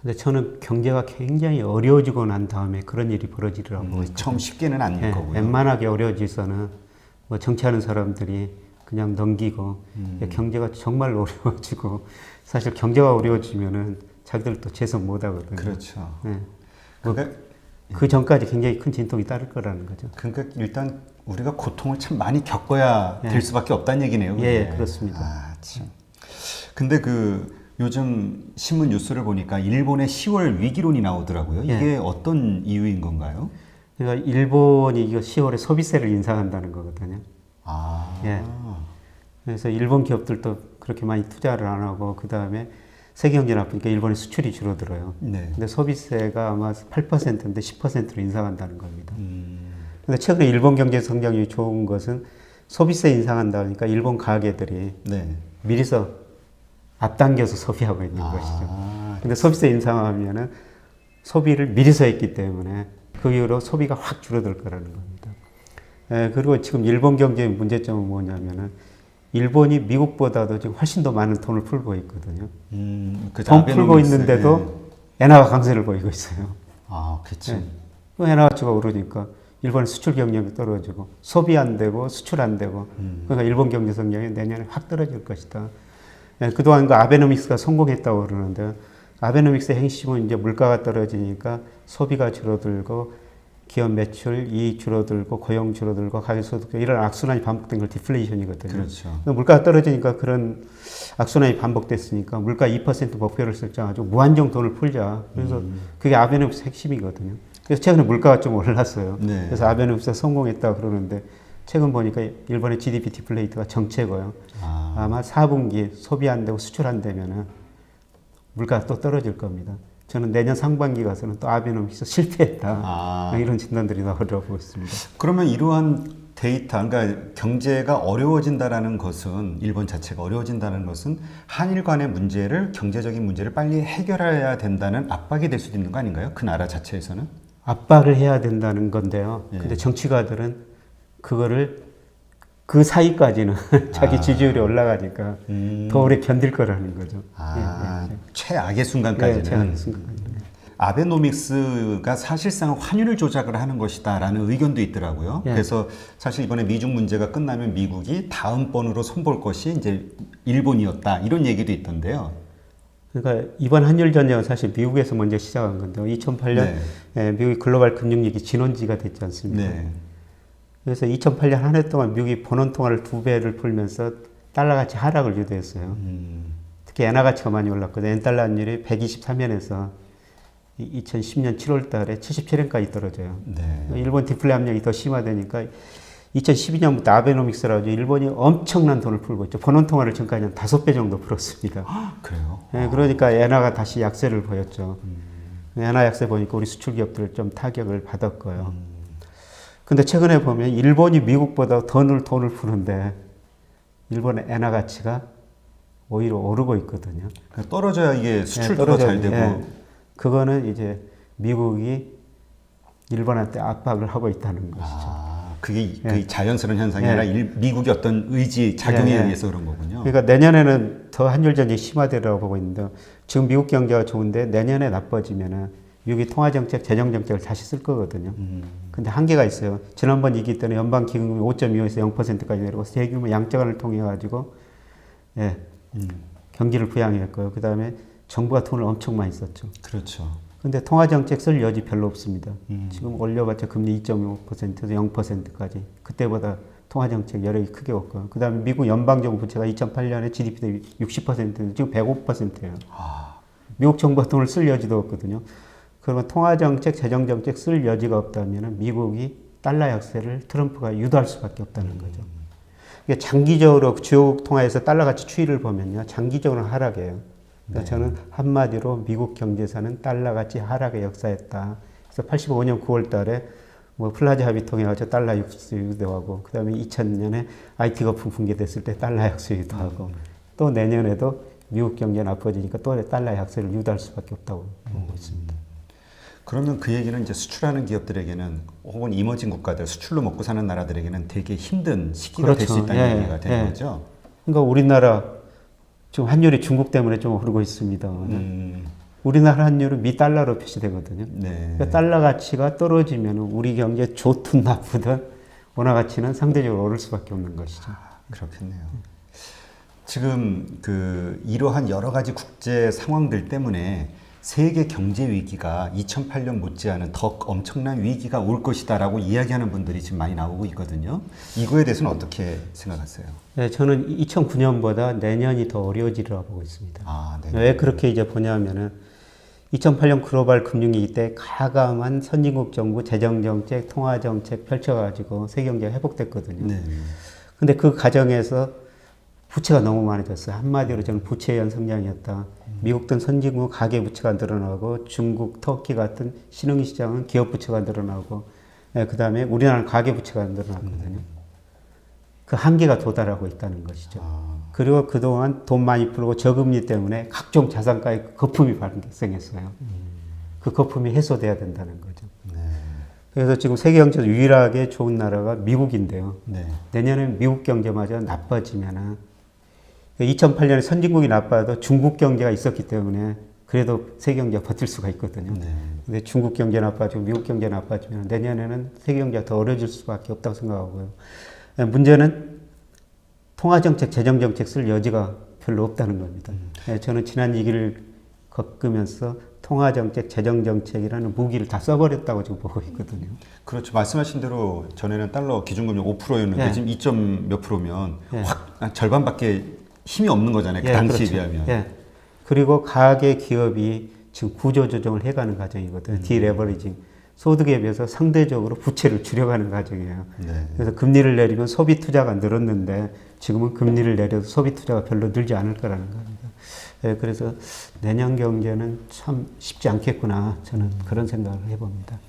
근데 저는 경제가 굉장히 어려워지고 난 다음에 그런 일이 벌어지더라고요. 처음 쉽게는 아닐 거고요. 웬만하게 어려워지서는 뭐 정치하는 사람들이 그냥 넘기고 경제가 정말 어려워지고 사실 경제가 어려워지면은 자기들도 재선 못 하거든요. 그렇죠. 네. 그러니까 그 전까지 굉장히 큰 진통이 따를 거라는 거죠. 그러니까 일단 우리가 고통을 참 많이 겪어야 될 수밖에 없다는 얘기네요. 예, 그렇습니다. 참. 근데 요즘 신문 뉴스를 보니까 일본의 10월 위기론이 나오더라고요. 이게 어떤 이유인 건가요? 그러니까 일본이 이거 10월에 소비세를 인상한다는 거거든요. 아. 예. 그래서 일본 기업들도 그렇게 많이 투자를 안 하고 그 다음에 세계 경제 나쁘니까 일본의 수출이 줄어들어요. 네. 근데 소비세가 아마 8%인데 10%로 인상한다는 겁니다. 근데 최근에 일본 경제 성장률이 좋은 것은 소비세 인상한다 그러니까 일본 가게들이 네. 미리서 앞당겨서 소비하고 있는 것이죠. 근데 소비세 인상하면은 소비를 미리서 했기 때문에 그 이후로 소비가 확 줄어들 거라는 겁니다. 그리고 지금 일본 경제의 문제점은 뭐냐면은 일본이 미국보다도 지금 훨씬 더 많은 돈을 풀고 있거든요. 돈 풀고 있는데도 엔화가 강세를 보이고 있어요. 아, 그치. 그 엔화 가치가 오르니까 일본의 수출 경력이 떨어지고 소비 안 되고 수출 안 되고 그러니까 일본 경제 성장이 내년에 확 떨어질 것이다. 그동안 그 아베노믹스가 성공했다고 그러는데 아베노믹스의 핵심은 이제 물가가 떨어지니까 소비가 줄어들고 기업 매출, 이익 줄어들고 고용 줄어들고 가계소득 이런 악순환이 반복된 걸 디플레이션이거든요. 그렇죠. 물가가 떨어지니까 그런 악순환이 반복됐으니까 물가 2% 목표를 설정하고 무한정 돈을 풀자. 그래서 그게 아베노믹스 핵심이거든요. 그래서 최근에 물가가 좀 올랐어요. 네. 그래서 아베노믹스가 성공했다 그러는데 최근 보니까 일본의 GDP 디플레이트가 정체고요. 아마 4분기 소비 안 되고 수출 안 되면은 물가가 또 떨어질 겁니다. 저는 내년 상반기 가서는 또 아베노믹스 실패했다. 이런 진단들이 나오려고 있습니다. 그러면 이러한 데이터, 그러니까 경제가 어려워진다라는 것은 일본 자체가 어려워진다는 것은 한일 간의 문제를 경제적인 문제를 빨리 해결해야 된다는 압박이 될 수도 있는 거 아닌가요? 그 나라 자체에서는? 압박을 해야 된다는 건데요. 근데 정치가들은 그거를 그 사이까지는 자기 지지율이 올라가니까 더 오래 견딜 거라는 거죠. 최악의 순간까지는. 최악의 순간. 아베노믹스가 사실상 환율을 조작을 하는 것이다라는 의견도 있더라고요. 그래서 사실 이번에 미중 문제가 끝나면 미국이 다음번으로 손볼 것이 이제 일본이었다 이런 얘기도 있던데요. 그러니까 이번 한일 전쟁은 사실 미국에서 먼저 시작한 건데요. 2008년 미국이 글로벌 금융위기 진원지가 됐지 않습니까? 네. 그래서 2008년 한 해 동안 미국이 본원 통화를 2배를 풀면서 달러 가치 하락을 유도했어요. 특히 엔화 가치가 많이 올랐거든요. 엔달러 환율이 123엔에서 2010년 7월 달에 77엔까지 떨어져요. 네. 일본 디플레 압력이 더 심화되니까 2012년부터 아베노믹스라고 일본이 엄청난 돈을 풀고 있죠. 본원 통화를 지금까지 한 5배 정도 풀었습니다. 그래요? 네, 그러니까 엔화가 다시 약세를 보였죠. 엔화 약세 보니까 우리 수출 기업들 좀 타격을 받았고요. 근데 최근에 보면 일본이 미국보다 돈을 푸는데 일본의 엔화 가치가 오히려 오르고 있거든요. 그러니까 떨어져야 이게 수출도 더 잘 되고. 그거는 이제 미국이 일본한테 압박을 하고 있다는 것이죠. 그게 그 자연스러운 현상이 아니라 미국의 어떤 의지, 작용에 의해서 그런 거군요. 그러니까 내년에는 더 한일 전쟁이 심화되리라고 보고 있는데 지금 미국 경제가 좋은데 내년에 나빠지면은 미국이 통화정책, 재정정책을 다시 쓸 거거든요. 근데 한계가 있어요. 지난번 위기 때는 연방기금이 5.25에서 0%까지 내려가서 대규모 양적완을 통해 가지고 경기를 부양했고요. 그 다음에 정부가 돈을 엄청 많이 썼죠. 그렇죠. 근데 통화정책 쓸 여지 별로 없습니다. 지금 올려봤자 금리 2.5%에서 0%까지. 그때보다 통화정책 여력이 크게 없고요. 그 다음에 미국 연방정부 부채가 2008년에 GDP 대비 60%인데 지금 105%예요. 미국 정부가 돈을 쓸 여지도 없거든요. 그러면 통화정책, 재정정책 쓸 여지가 없다면 미국이 달러 약세를 트럼프가 유도할 수밖에 없다는 거죠. 이게 장기적으로 주요 통화에서 달러 가치 추이를 보면요. 장기적으로 하락해요. 그러니까 저는 한마디로 미국 경제사는 달러 가치 하락의 역사였다. 그래서 85년 9월 달에 뭐 플라자 합의 통해 가지고 달러 약세 유도하고 그 다음에 2000년에 IT 거품 붕괴됐을 때 달러 약세 유도하고 또 내년에도 미국 경제 나빠지니까 또 달러 약세를 유도할 수밖에 없다고 보고 있습니다. 그러면 그 얘기는 이제 수출하는 기업들에게는 혹은 이머징 국가들 수출로 먹고 사는 나라들에게는 되게 힘든 시기가 될 수 있다는 얘기가 되는 거죠. 그러니까 우리나라 지금 환율이 중국 때문에 좀 오르고 있습니다. 우리나라 환율은 미 달러로 표시되거든요. 그러니까 달러 가치가 떨어지면 우리 경제 좋든 나쁘든 원화 가치는 상대적으로 오를 수밖에 없는 것이죠. 그렇겠네요. 지금 이러한 여러 가지 국제 상황들 때문에 세계 경제 위기가 2008년 못지않은 더 엄청난 위기가 올 것이다라고 이야기하는 분들이 지금 많이 나오고 있거든요. 이거에 대해서는 어떻게 생각하세요? 네, 저는 2009년보다 내년이 더 어려워지리라고 보고 있습니다. 왜 그렇게 이제 보냐면은 2008년 글로벌 금융위기 때 가감한 선진국 정부 재정정책, 통화정책 펼쳐가지고 세계경제가 회복됐거든요. 네. 근데 그 과정에서 부채가 너무 많아졌어요. 한마디로 저는 부채연 성장이었다. 미국 등 선진국 가계부채가 늘어나고 중국, 터키 같은 신흥시장은 기업부채가 늘어나고 그 다음에 우리나라는 가계부채가 늘어났거든요. 그 한계가 도달하고 있다는 것이죠. 그리고 그동안 돈 많이 풀고 저금리 때문에 각종 자산가에 거품이 발생했어요. 그 거품이 해소돼야 된다는 거죠. 네. 그래서 지금 세계 경제에서 유일하게 좋은 나라가 미국인데요. 네. 내년에 미국 경제마저 나빠지면은 2008년에 선진국이 나빠도 중국 경제가 있었기 때문에 그래도 세계 경제가 버틸 수가 있거든요. 네. 근데 중국 경제 나빠지고 미국 경제 나빠지면 내년에는 세계 경제가 더 어려워질 수밖에 없다고 생각하고요. 문제는 통화정책, 재정정책 쓸 여지가 별로 없다는 겁니다. 저는 지난 위기를 겪으면서 통화정책, 재정정책이라는 무기를 다 써버렸다고 지금 보고 있거든요. 그렇죠. 말씀하신 대로 전에는 달러 기준금리 5%였는데 예. 지금 2점 몇 프로면 예. 확 절반밖에 힘이 없는 거잖아요. 그 당시에 그렇죠. 비하면. 예. 그리고 가계 기업이 지금 구조 조정을 해가는 과정이거든요. 디레버리징. 소득에 비해서 상대적으로 부채를 줄여가는 과정이에요. 네. 그래서 금리를 내리면 소비 투자가 늘었는데 지금은 금리를 내려도 소비 투자가 별로 늘지 않을 거라는 겁니다. 예, 그래서 내년 경제는 참 쉽지 않겠구나. 저는 그런 생각을 해봅니다.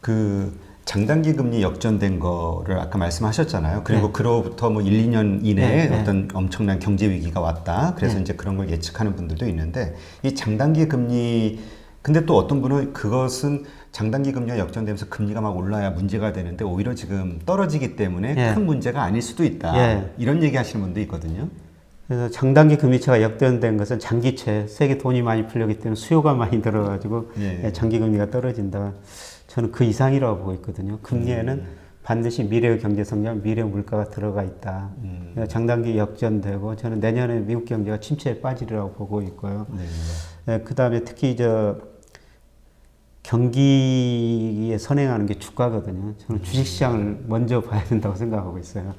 그 장단기 금리 역전된 거를 아까 말씀하셨잖아요. 그리고 네. 그로부터 뭐 1, 2년 이내에 네. 어떤 엄청난 경제 위기가 왔다. 그래서 이제 그런 걸 예측하는 분들도 있는데 이 장단기 금리 근데 또 어떤 분은 그것은 장단기 금리가 역전되면서 금리가 막 올라야 문제가 되는데 오히려 지금 떨어지기 때문에 예. 큰 문제가 아닐 수도 있다. 예. 이런 얘기 하시는 분도 있거든요. 그래서 장단기 금리차가 역전된 것은 장기채, 세계 돈이 많이 풀렸기 때문에 수요가 많이 들어가지고 예. 장기 금리가 떨어진다. 저는 그 이상이라고 보고 있거든요. 금리에는 반드시 미래의 경제 성장, 미래 물가가 들어가 있다. 그래서 장단기 역전되고 저는 내년에 미국 경제가 침체에 빠지리라고 보고 있고요. 네. 그 다음에 특히 경기에 선행하는 게 주가거든요. 저는 주식시장을 먼저 봐야 된다고 생각하고 있어요.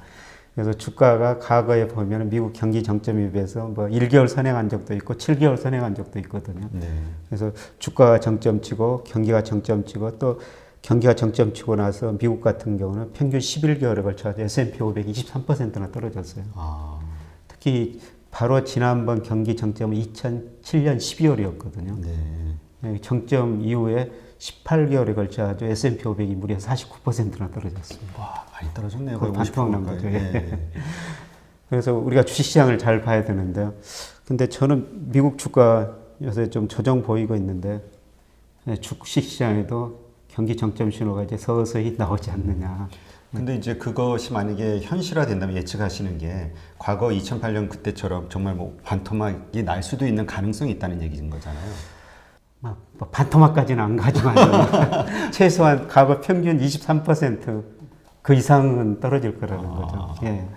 그래서 주가가 과거에 보면 미국 경기 정점에 비해서 뭐 1개월 선행한 적도 있고 7개월 선행한 적도 있거든요. 네. 그래서 주가가 정점 치고 경기가 정점 치고 또 경기가 정점 치고 나서 미국 같은 경우는 평균 11개월에 걸쳐 S&P 500이 23%나 떨어졌어요. 아. 특히 바로 지난번 경기 정점은 2007년 12월이었거든요. 네. 정점 이후에 18개월에 걸쳐 S&P 500이 무려 49%나 떨어졌습니다. 와, 많이 떨어졌네요. 거의 거의 반토막 난 50% 거죠. 가까이. 예. 네. 그래서 우리가 주식시장을 잘 봐야 되는데요. 근데 저는 미국 주가 요새 좀 조정 보이고 있는데 주식시장에도 경기 정점 신호가 이제 서서히 나오지 않느냐. 근데 이제 그것이 만약에 현실화 된다면 예측하시는 게 과거 2008년 그때처럼 정말 뭐 반토막이 날 수도 있는 가능성이 있다는 얘기인 거잖아요. 뭐 반토막까지는 안 가지만 최소한 과거 평균 23%그 이상은 떨어질 거라는 거죠. 예.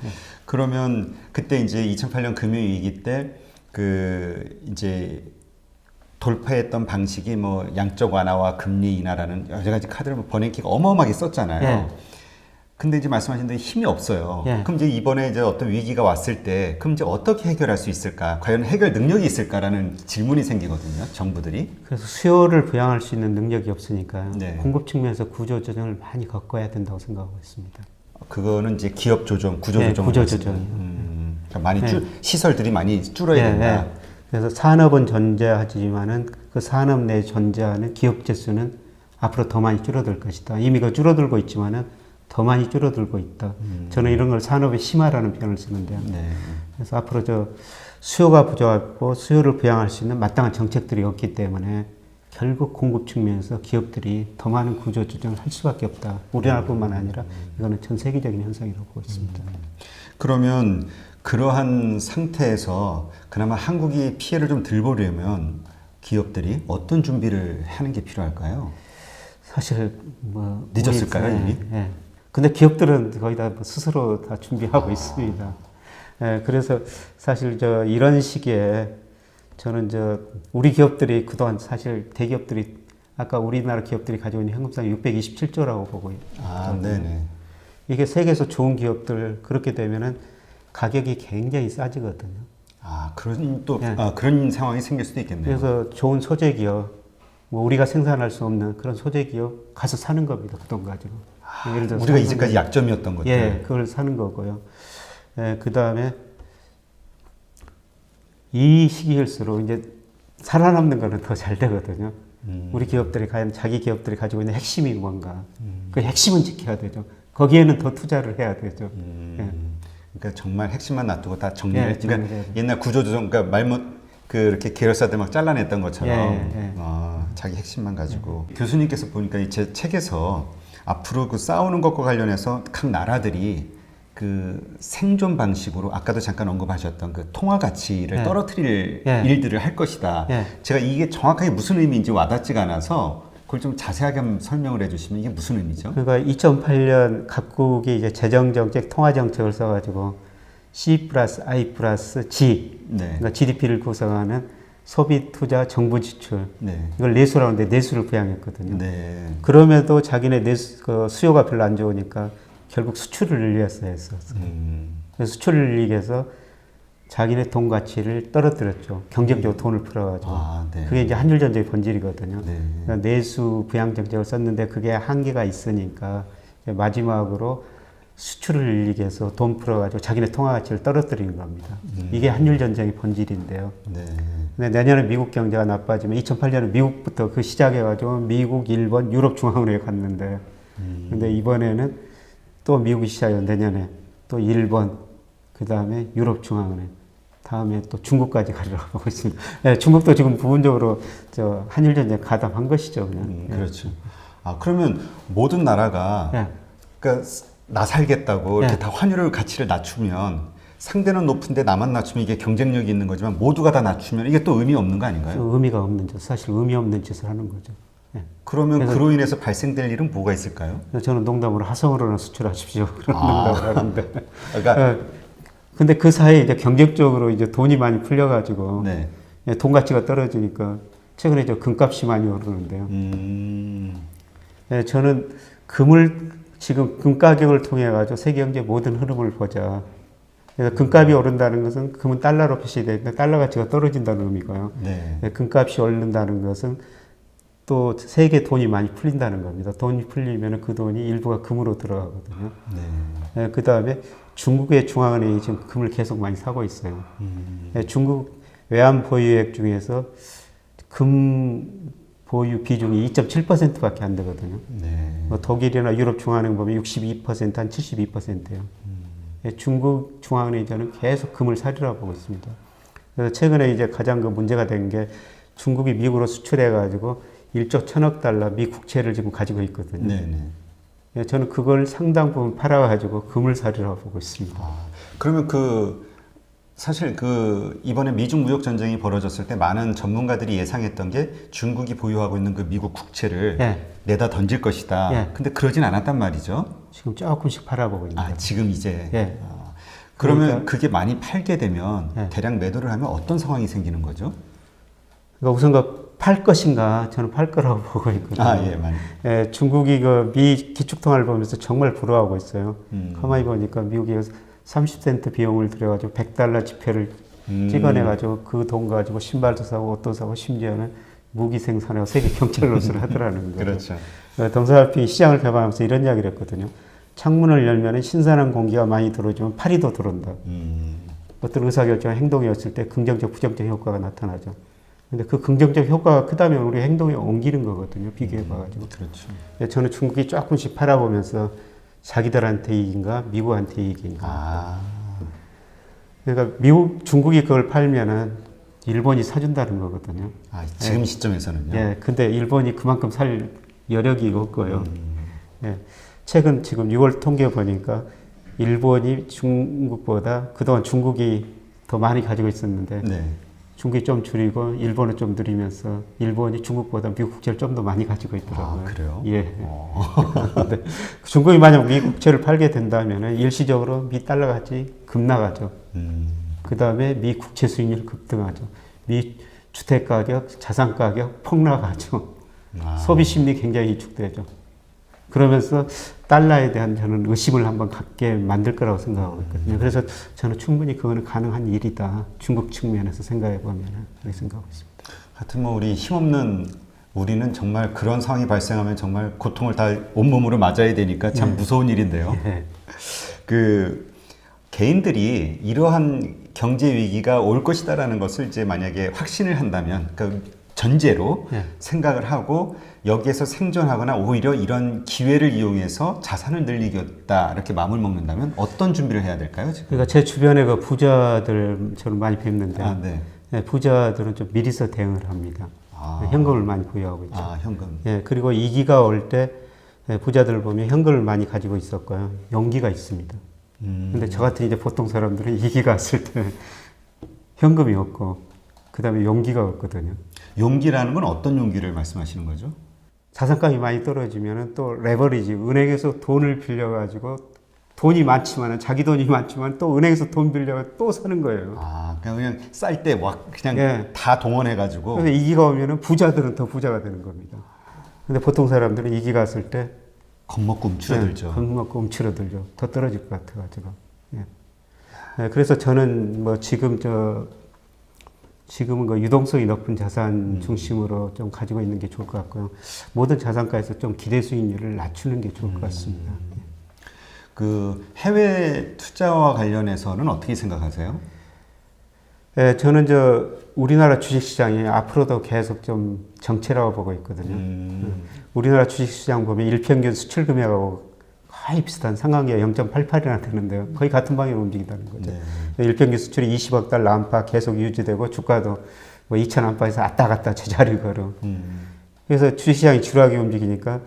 그러면 그때 이제 2008년 금융위기 때 그 이제 돌파했던 방식이 뭐 양적 완화와 금리 인하라는 여러 가지 카드를 버냉키가 어마어마하게 썼잖아요. 예. 근데 이제 말씀하신 대로 힘이 없어요. 예. 그럼 이제 이번에 이제 어떤 위기가 왔을 때 그럼 이제 어떻게 해결할 수 있을까? 과연 해결 능력이 있을까라는 질문이 생기거든요. 정부들이. 그래서 수요를 부양할 수 있는 능력이 없으니까요. 네. 공급 측면에서 구조 조정을 많이 겪어야 된다고 생각하고 있습니다. 그거는 이제 기업 조정, 구조 네, 조정. 구조 조정. 그러니까 많이 시설들이 많이 줄어야 된다. 그래서 산업은 존재하지만은 그 산업 내에 존재하는 기업체 수는 앞으로 더 많이 줄어들 것이다. 이미 그 줄어들고 있지만은 더 많이 줄어들고 있다. 저는 이런 걸 산업의 심화라는 표현을 쓰는데요. 네. 그래서 앞으로 수요가 부족하고 수요를 부양할 수 있는 마땅한 정책들이 없기 때문에 결국 공급 측면에서 기업들이 더 많은 구조 조정을 할 수밖에 없다. 우리나라뿐만 아니라 이거는 전 세계적인 현상이라고 보고 있습니다. 그러면 그러한 상태에서 그나마 한국이 피해를 좀 덜 보려면 기업들이 어떤 준비를 하는 게 필요할까요? 사실 뭐 늦었을까요, 이미? 예. 근데 기업들은 거의 다 스스로 다 준비하고 있습니다. 예, 그래서 사실 이런 시기에 저는 우리 기업들이 그동안 사실 대기업들이 아까 우리나라 기업들이 가지고 있는 현금성이 627조라고 보고 있거든요. 네네. 이게 세계에서 좋은 기업들 그렇게 되면은 가격이 굉장히 싸지거든요. 그런 예. 그런 상황이 생길 수도 있겠네요. 그래서 좋은 소재 기업, 뭐 우리가 생산할 수 없는 그런 소재 기업 가서 사는 겁니다. 그 돈 가지고. 예를 들어서 우리가 이제까지 약점이었던 것들. 예, 그걸 사는 거고요. 예, 그 다음에 이 시기일수록 이제 살아남는 거는 더 잘 되거든요. 우리 기업들이 과연 자기 기업들이 가지고 있는 핵심이 뭔가. 그 핵심은 지켜야 되죠. 거기에는 더 투자를 해야 되죠. 예. 그러니까 정말 핵심만 놔두고 다 정리를. 예, 그러니까 정리해야 옛날 구조조정, 그러니까 말못 그렇게 계열사들 막 잘라냈던 것처럼 예. 자기 핵심만 가지고. 교수님께서 보니까 이 제 책에서 앞으로 그 싸우는 것과 관련해서 각 나라들이 그 생존 방식으로 아까도 잠깐 언급하셨던 그 통화 가치를 예. 떨어뜨릴 예. 일들을 할 것이다. 예. 제가 이게 정확하게 무슨 의미인지 와닿지가 않아서 그걸 좀 자세하게 한번 설명을 해주시면 이게 무슨 의미죠? 그러니까 2008년 각국이 이제 재정정책, 통화정책을 써가지고 C 플러스 I 플러스 G, 네. 그러니까 GDP를 구성하는 소비, 투자, 정부 지출, 네. 이걸 내수라는데 내수를 부양했거든요. 네. 그럼에도 자기네 그 수요가 별로 안 좋으니까 결국 수출을 늘렸어야 했었어요. 그래서 수출을 늘리기 위해서 자기네 돈 가치를 떨어뜨렸죠. 경쟁적으로 돈을 풀어가지고. 네. 그게 이제 한일전쟁의 본질이거든요. 네. 그러니까 내수 부양 정책을 썼는데 그게 한계가 있으니까 마지막으로 수출을 늘리기 위해서 돈 풀어가지고 자기네 통화 가치를 떨어뜨리는 겁니다. 이게 한일전쟁의 본질인데요. 네. 근데 내년에 미국 경제가 나빠지면 2008년에 미국부터 그 시작해가지고 미국, 일본, 유럽 중앙은행에 갔는데 근데 이번에는 또 미국이 시작해요. 내년에 또 일본, 그 다음에 유럽 중앙은행, 다음에 또 중국까지 가려고 하고 있습니다. 네, 중국도 지금 부분적으로 저 한일전쟁 가담한 것이죠. 그냥. 그렇죠. 아, 그러면 모든 나라가 네. 그러니까 나 살겠다고 이렇게 네. 다 환율을 가치를 낮추면 상대는 높은데 나만 낮추면 이게 경쟁력이 있는 거지만 모두가 다 낮추면 이게 또 의미 없는 거 아닌가요? 의미가 없는 짓, 사실 의미 없는 짓을 하는 거죠. 네. 그러면 그로 인해서 발생될 일은 뭐가 있을까요? 저는 농담으로 화성으로나 수출하십시오. 그런 농담을 하는데. 그러니까 근데 그 사이에 이제 경제적으로 이제 돈이 많이 풀려가지고 네. 돈 가치가 떨어지니까 최근에 저 금값이 많이 오르는데요. 저는 지금 금 가격을 통해 가지고 세계 경제 모든 흐름을 보자. 그래서 금값이 오른다는 것은 금은 달러로 표시되는데 달러 가치가 떨어진다는 의미고요. 네. 금값이 오른다는 것은 또 세계 돈이 많이 풀린다는 겁니다. 돈이 풀리면 그 돈이 일부가 금으로 들어가거든요. 네. 그 다음에 중국의 중앙은행이 지금 금을 계속 많이 사고 있어요. 중국 외환 보유액 중에서 금 보유 비중이 2.7%밖에 안 되거든요. 네. 독일이나 유럽 중앙은행 보면 62%, 한 72%예요. 중국 중앙은행이 저는 계속 금을 사리라고 보고 있습니다. 그래서 최근에 이제 가장 그 문제가 된 게 중국이 미국으로 수출해가지고 1조 1,000억 달러 미 국채를 지금 가지고 있거든요. 네. 저는 그걸 상당 부분 팔아가지고 금을 사리라고 보고 있습니다. 그러면 사실 이번에 미중 무역 전쟁이 벌어졌을 때 많은 전문가들이 예상했던 게 중국이 보유하고 있는 그 미국 국채를 내다 던질 것이다. 근데 그러진 않았단 말이죠. 지금 조금씩 팔아보고 있는 거예요. 지금 이제. 그러니까, 그러면 그게 많이 팔게 되면 대량 매도를 하면 어떤 상황이 생기는 거죠? 그러니까 우선 팔 것인가 저는 팔 거라고 보고 있거든요. 많이. 중국이 미 기축통화를 보면서 정말 부러워하고 있어요. 가만히 보니까 미국이 30센트 비용을 들여가지고 100달러 지폐를 찍어내가지고 그 돈 가지고 신발도 사고 옷도 사고 심지어는 무기 생산하고 세계 경찰 노릇을 하더라는 거죠. 그렇죠. 덩사피 시장을 개방하면서 이런 이야기를 했거든요. 창문을 열면 신선한 공기가 많이 들어오지만 파리도 들어온다. 어떤 의사결정 행동이었을 때 긍정적, 부정적 효과가 나타나죠. 근데 그 긍정적 효과가 크다면 우리 행동에 옮기는 거거든요. 비교해봐가지고. 그렇죠. 저는 중국이 조금씩 팔아보면서 자기들한테 이익인가, 미국한테 이익인가. 그러니까 중국이 그걸 팔면은 일본이 사준다는 거거든요. 지금 시점에서는요? 근데 일본이 그만큼 살 여력이 없고요. 최근 지금 6월 통계 보니까 일본이 중국보다 그동안 중국이 더 많이 가지고 있었는데 중국이 좀 줄이고 일본은 좀 늘리면서 일본이 중국보다 미국 국채를 좀 더 많이 가지고 있더라고요. 그래요? 근데 중국이 만약 미국 국채를 팔게 된다면 일시적으로 미 달러 가치 급나가죠. 그 다음에 미 국채 수익률 급등하죠. 미 주택 가격, 자산 가격 폭락하죠. 소비 심리 굉장히 위축되죠. 그러면서 달러에 대한 저는 의심을 한번 갖게 만들 거라고 생각하고 있거든요. 그래서 저는 충분히 그거는 가능한 일이다. 중국 측면에서 생각해 보면 그렇게 생각하고 있습니다. 하여튼 우리 힘없는 우리는 정말 그런 상황이 발생하면 정말 고통을 다 온몸으로 맞아야 되니까 참 무서운 일인데요. 예. 그 개인들이 이러한 경제 위기가 올 것이다라는 것을 이제 만약에 확신을 한다면, 그 전제로 예. 생각을 하고 여기에서 생존하거나 오히려 이런 기회를 이용해서 자산을 늘리겠다 이렇게 마음을 먹는다면 어떤 준비를 해야 될까요? 지금? 그러니까 제 주변에 그 부자들 저는 많이 뵙는데 아, 네. 예, 부자들은 좀 미리서 대응을 합니다. 아. 현금을 많이 보유하고 있죠. 아, 현금. 예, 그리고 위기가 올 때 부자들을 보면 현금을 많이 가지고 있었고요. 용기가 있습니다. 근데 저 같은 이제 보통 사람들은 위기가 왔을 때 현금이 없고 그다음에 용기가 없거든요. 용기라는 건 어떤 용기를 말씀하시는 거죠? 자산감이 많이 떨어지면 또 레버리지, 은행에서 돈을 빌려가지고 돈이 많지만 자기 돈이 많지만 또 은행에서 돈 빌려가 또 사는 거예요. 아, 그냥 쌀 때 그냥 예. 다 동원해가지고. 그래서 위기가 오면은 부자들은 더 부자가 되는 겁니다. 근데 보통 사람들은 위기가 왔을 때 겁먹고 움츠러들죠. 겁먹고 움츠러들죠. 더 떨어질 것 같아가지고. 예. 예, 그래서 저는 뭐 지금은 그 유동성이 높은 자산 중심으로 좀 가지고 있는 게 좋을 것 같고요. 모든 자산가에서 좀 기대 수익률을 낮추는 게 좋을 것 같습니다. 그 해외 투자와 관련해서는 어떻게 생각하세요? 예, 저는 우리나라 주식시장이 앞으로도 계속 좀 정체라고 보고 있거든요. 우리나라 주식시장 보면 일평균 수출 금액하고 거의 비슷한 상한기가 0.88이나 되는데요. 거의 같은 방향으로 움직인다는 거죠. 네. 일평균 수출이 20억 달러 안팎 계속 유지되고 주가도 뭐 2천 안팎에서 왔다 갔다 제자리 걸음. 그래서 주식시장이 지루하게 움직이니까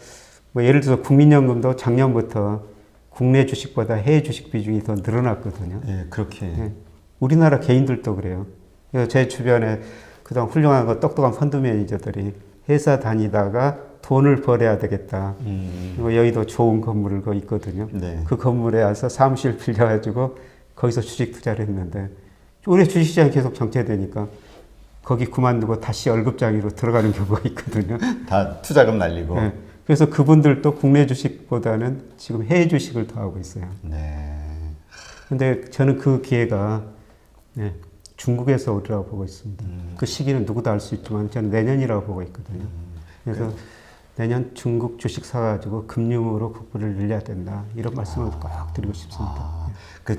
뭐 예를 들어서 국민연금도 작년부터 국내 주식보다 해외 주식 비중이 더 늘어났거든요. 예, 그렇게. 예. 우리나라 개인들도 그래요. 그래서 제 주변에 그동안 훌륭한 똑똑한 펀드 매니저들이 회사 다니다가 돈을 벌어야 되겠다. 그리고 여의도 좋은 건물을 거 있거든요. 네. 그 건물에 와서 사무실 빌려가지고 거기서 주식 투자를 했는데 올해 주식시장이 계속 정체되니까 거기 그만두고 다시 월급장으로 들어가는 경우가 있거든요. 다 투자금 날리고. 예. 그래서 그분들도 국내 주식보다는 지금 해외 주식을 더 하고 있어요. 네. 근데 저는 그 기회가 네, 중국에서 오리라고 보고 있습니다. 그 시기는 누구도 알 수 있지만 저는 내년이라고 보고 있거든요. 그래서 내년 중국 주식 사가지고 금융으로 국부를 늘려야 된다. 이런 말씀을 꼭 드리고 싶습니다.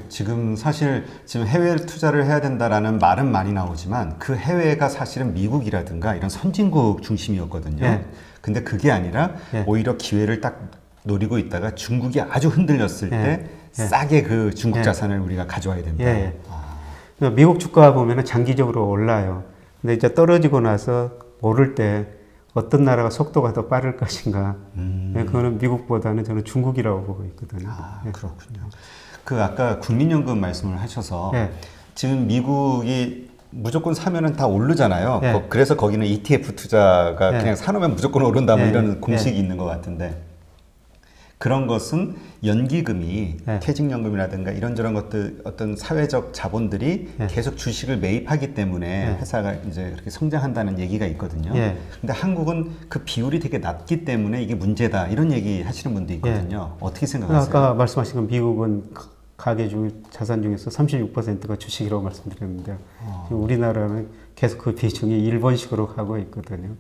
지금 사실 지금 해외 투자를 해야 된다라는 말은 많이 나오지만 그 해외가 사실은 미국이라든가 이런 선진국 중심이었거든요. 예. 근데 그게 아니라 예. 오히려 기회를 딱 노리고 있다가 중국이 아주 흔들렸을 때 예. 싸게 그 중국 예. 자산을 우리가 가져와야 된다. 예. 미국 주가 보면 장기적으로 올라요. 근데 이제 떨어지고 나서 오를 때 어떤 나라가 속도가 더 빠를 것인가. 네, 그거는 미국보다는 저는 중국이라고 보고 있거든요. 아, 그렇군요. 그 아까 국민연금 말씀을 하셔서 예. 지금 미국이 무조건 사면은 다 오르잖아요. 예. 그래서 거기는 ETF 투자가 예. 그냥 사놓으면 무조건 오른다 뭐 예. 이런 공식이 있는 것 같은데 그런 것은 연기금이 예. 퇴직연금이라든가 이런저런 것들 어떤 사회적 자본들이 예. 계속 주식을 매입하기 때문에 예. 회사가 이제 그렇게 성장한다는 얘기가 있거든요. 예. 근데 한국은 그 비율이 되게 낮기 때문에 이게 문제다 이런 얘기 하시는 분도 있거든요. 어떻게 생각하세요? 아까 말씀하신 건 미국은 가계 중 자산 중에서 36%가 주식이라고 말씀드렸는데요. 지금 우리나라는 계속 그 비중이 일본식으로 가고 있거든요.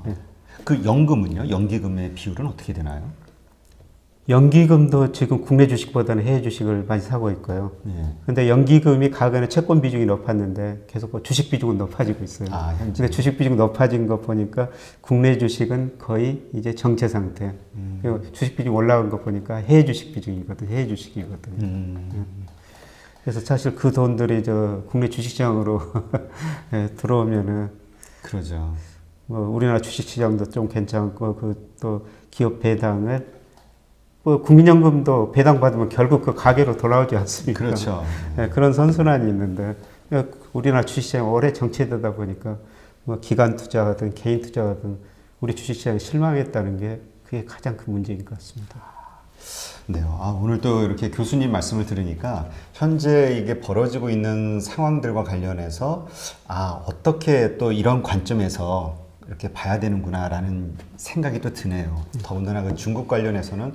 예. 그 연금은요? 연기금의 비율은 어떻게 되나요? 연기금도 지금 국내 주식보다는 해외 주식을 많이 사고 있고요. 네. 근데 연기금이 과거에는 채권 비중이 높았는데 계속 그 주식 비중은 높아지고 있어요. 아, 현재. 근데 주식 비중 높아진 거 보니까 국내 주식은 거의 이제 정체 상태. 그리고 주식 비중 올라간 거 보니까 해외 주식 비중이거든, 해외 주식이거든요. 그래서 사실 그 돈들이 국내 주식시장으로 예, 들어오면은 그러죠. 뭐 우리나라 주식시장도 좀 괜찮고 그 또 기업 배당을 뭐 국민연금도 배당 받으면 결국 그 가게로 돌아오지 않습니까? 그렇죠. 네, 그런 선순환이 있는데 우리나라 주식시장이 오래 정체되다 보니까 뭐 기관 투자든 개인 투자든 우리 주식시장에 실망했다는 게 그게 가장 큰 문제인 것 같습니다. 네, 오늘 또 이렇게 교수님 말씀을 들으니까 현재 이게 벌어지고 있는 상황들과 관련해서 어떻게 또 이런 관점에서 이렇게 봐야 되는구나라는 생각이 또 드네요. 더군다나 그 중국 관련해서는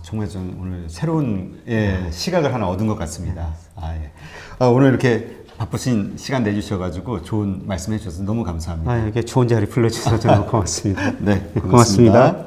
정말 좀 오늘 새로운 시각을 하나 얻은 것 같습니다. 예. 오늘 이렇게 바쁘신 시간 내주셔가지고 좋은 말씀해 주셔서 너무 감사합니다. 이렇게 좋은 자리 불러주셔서 너무 고맙습니다. 네, 고맙습니다.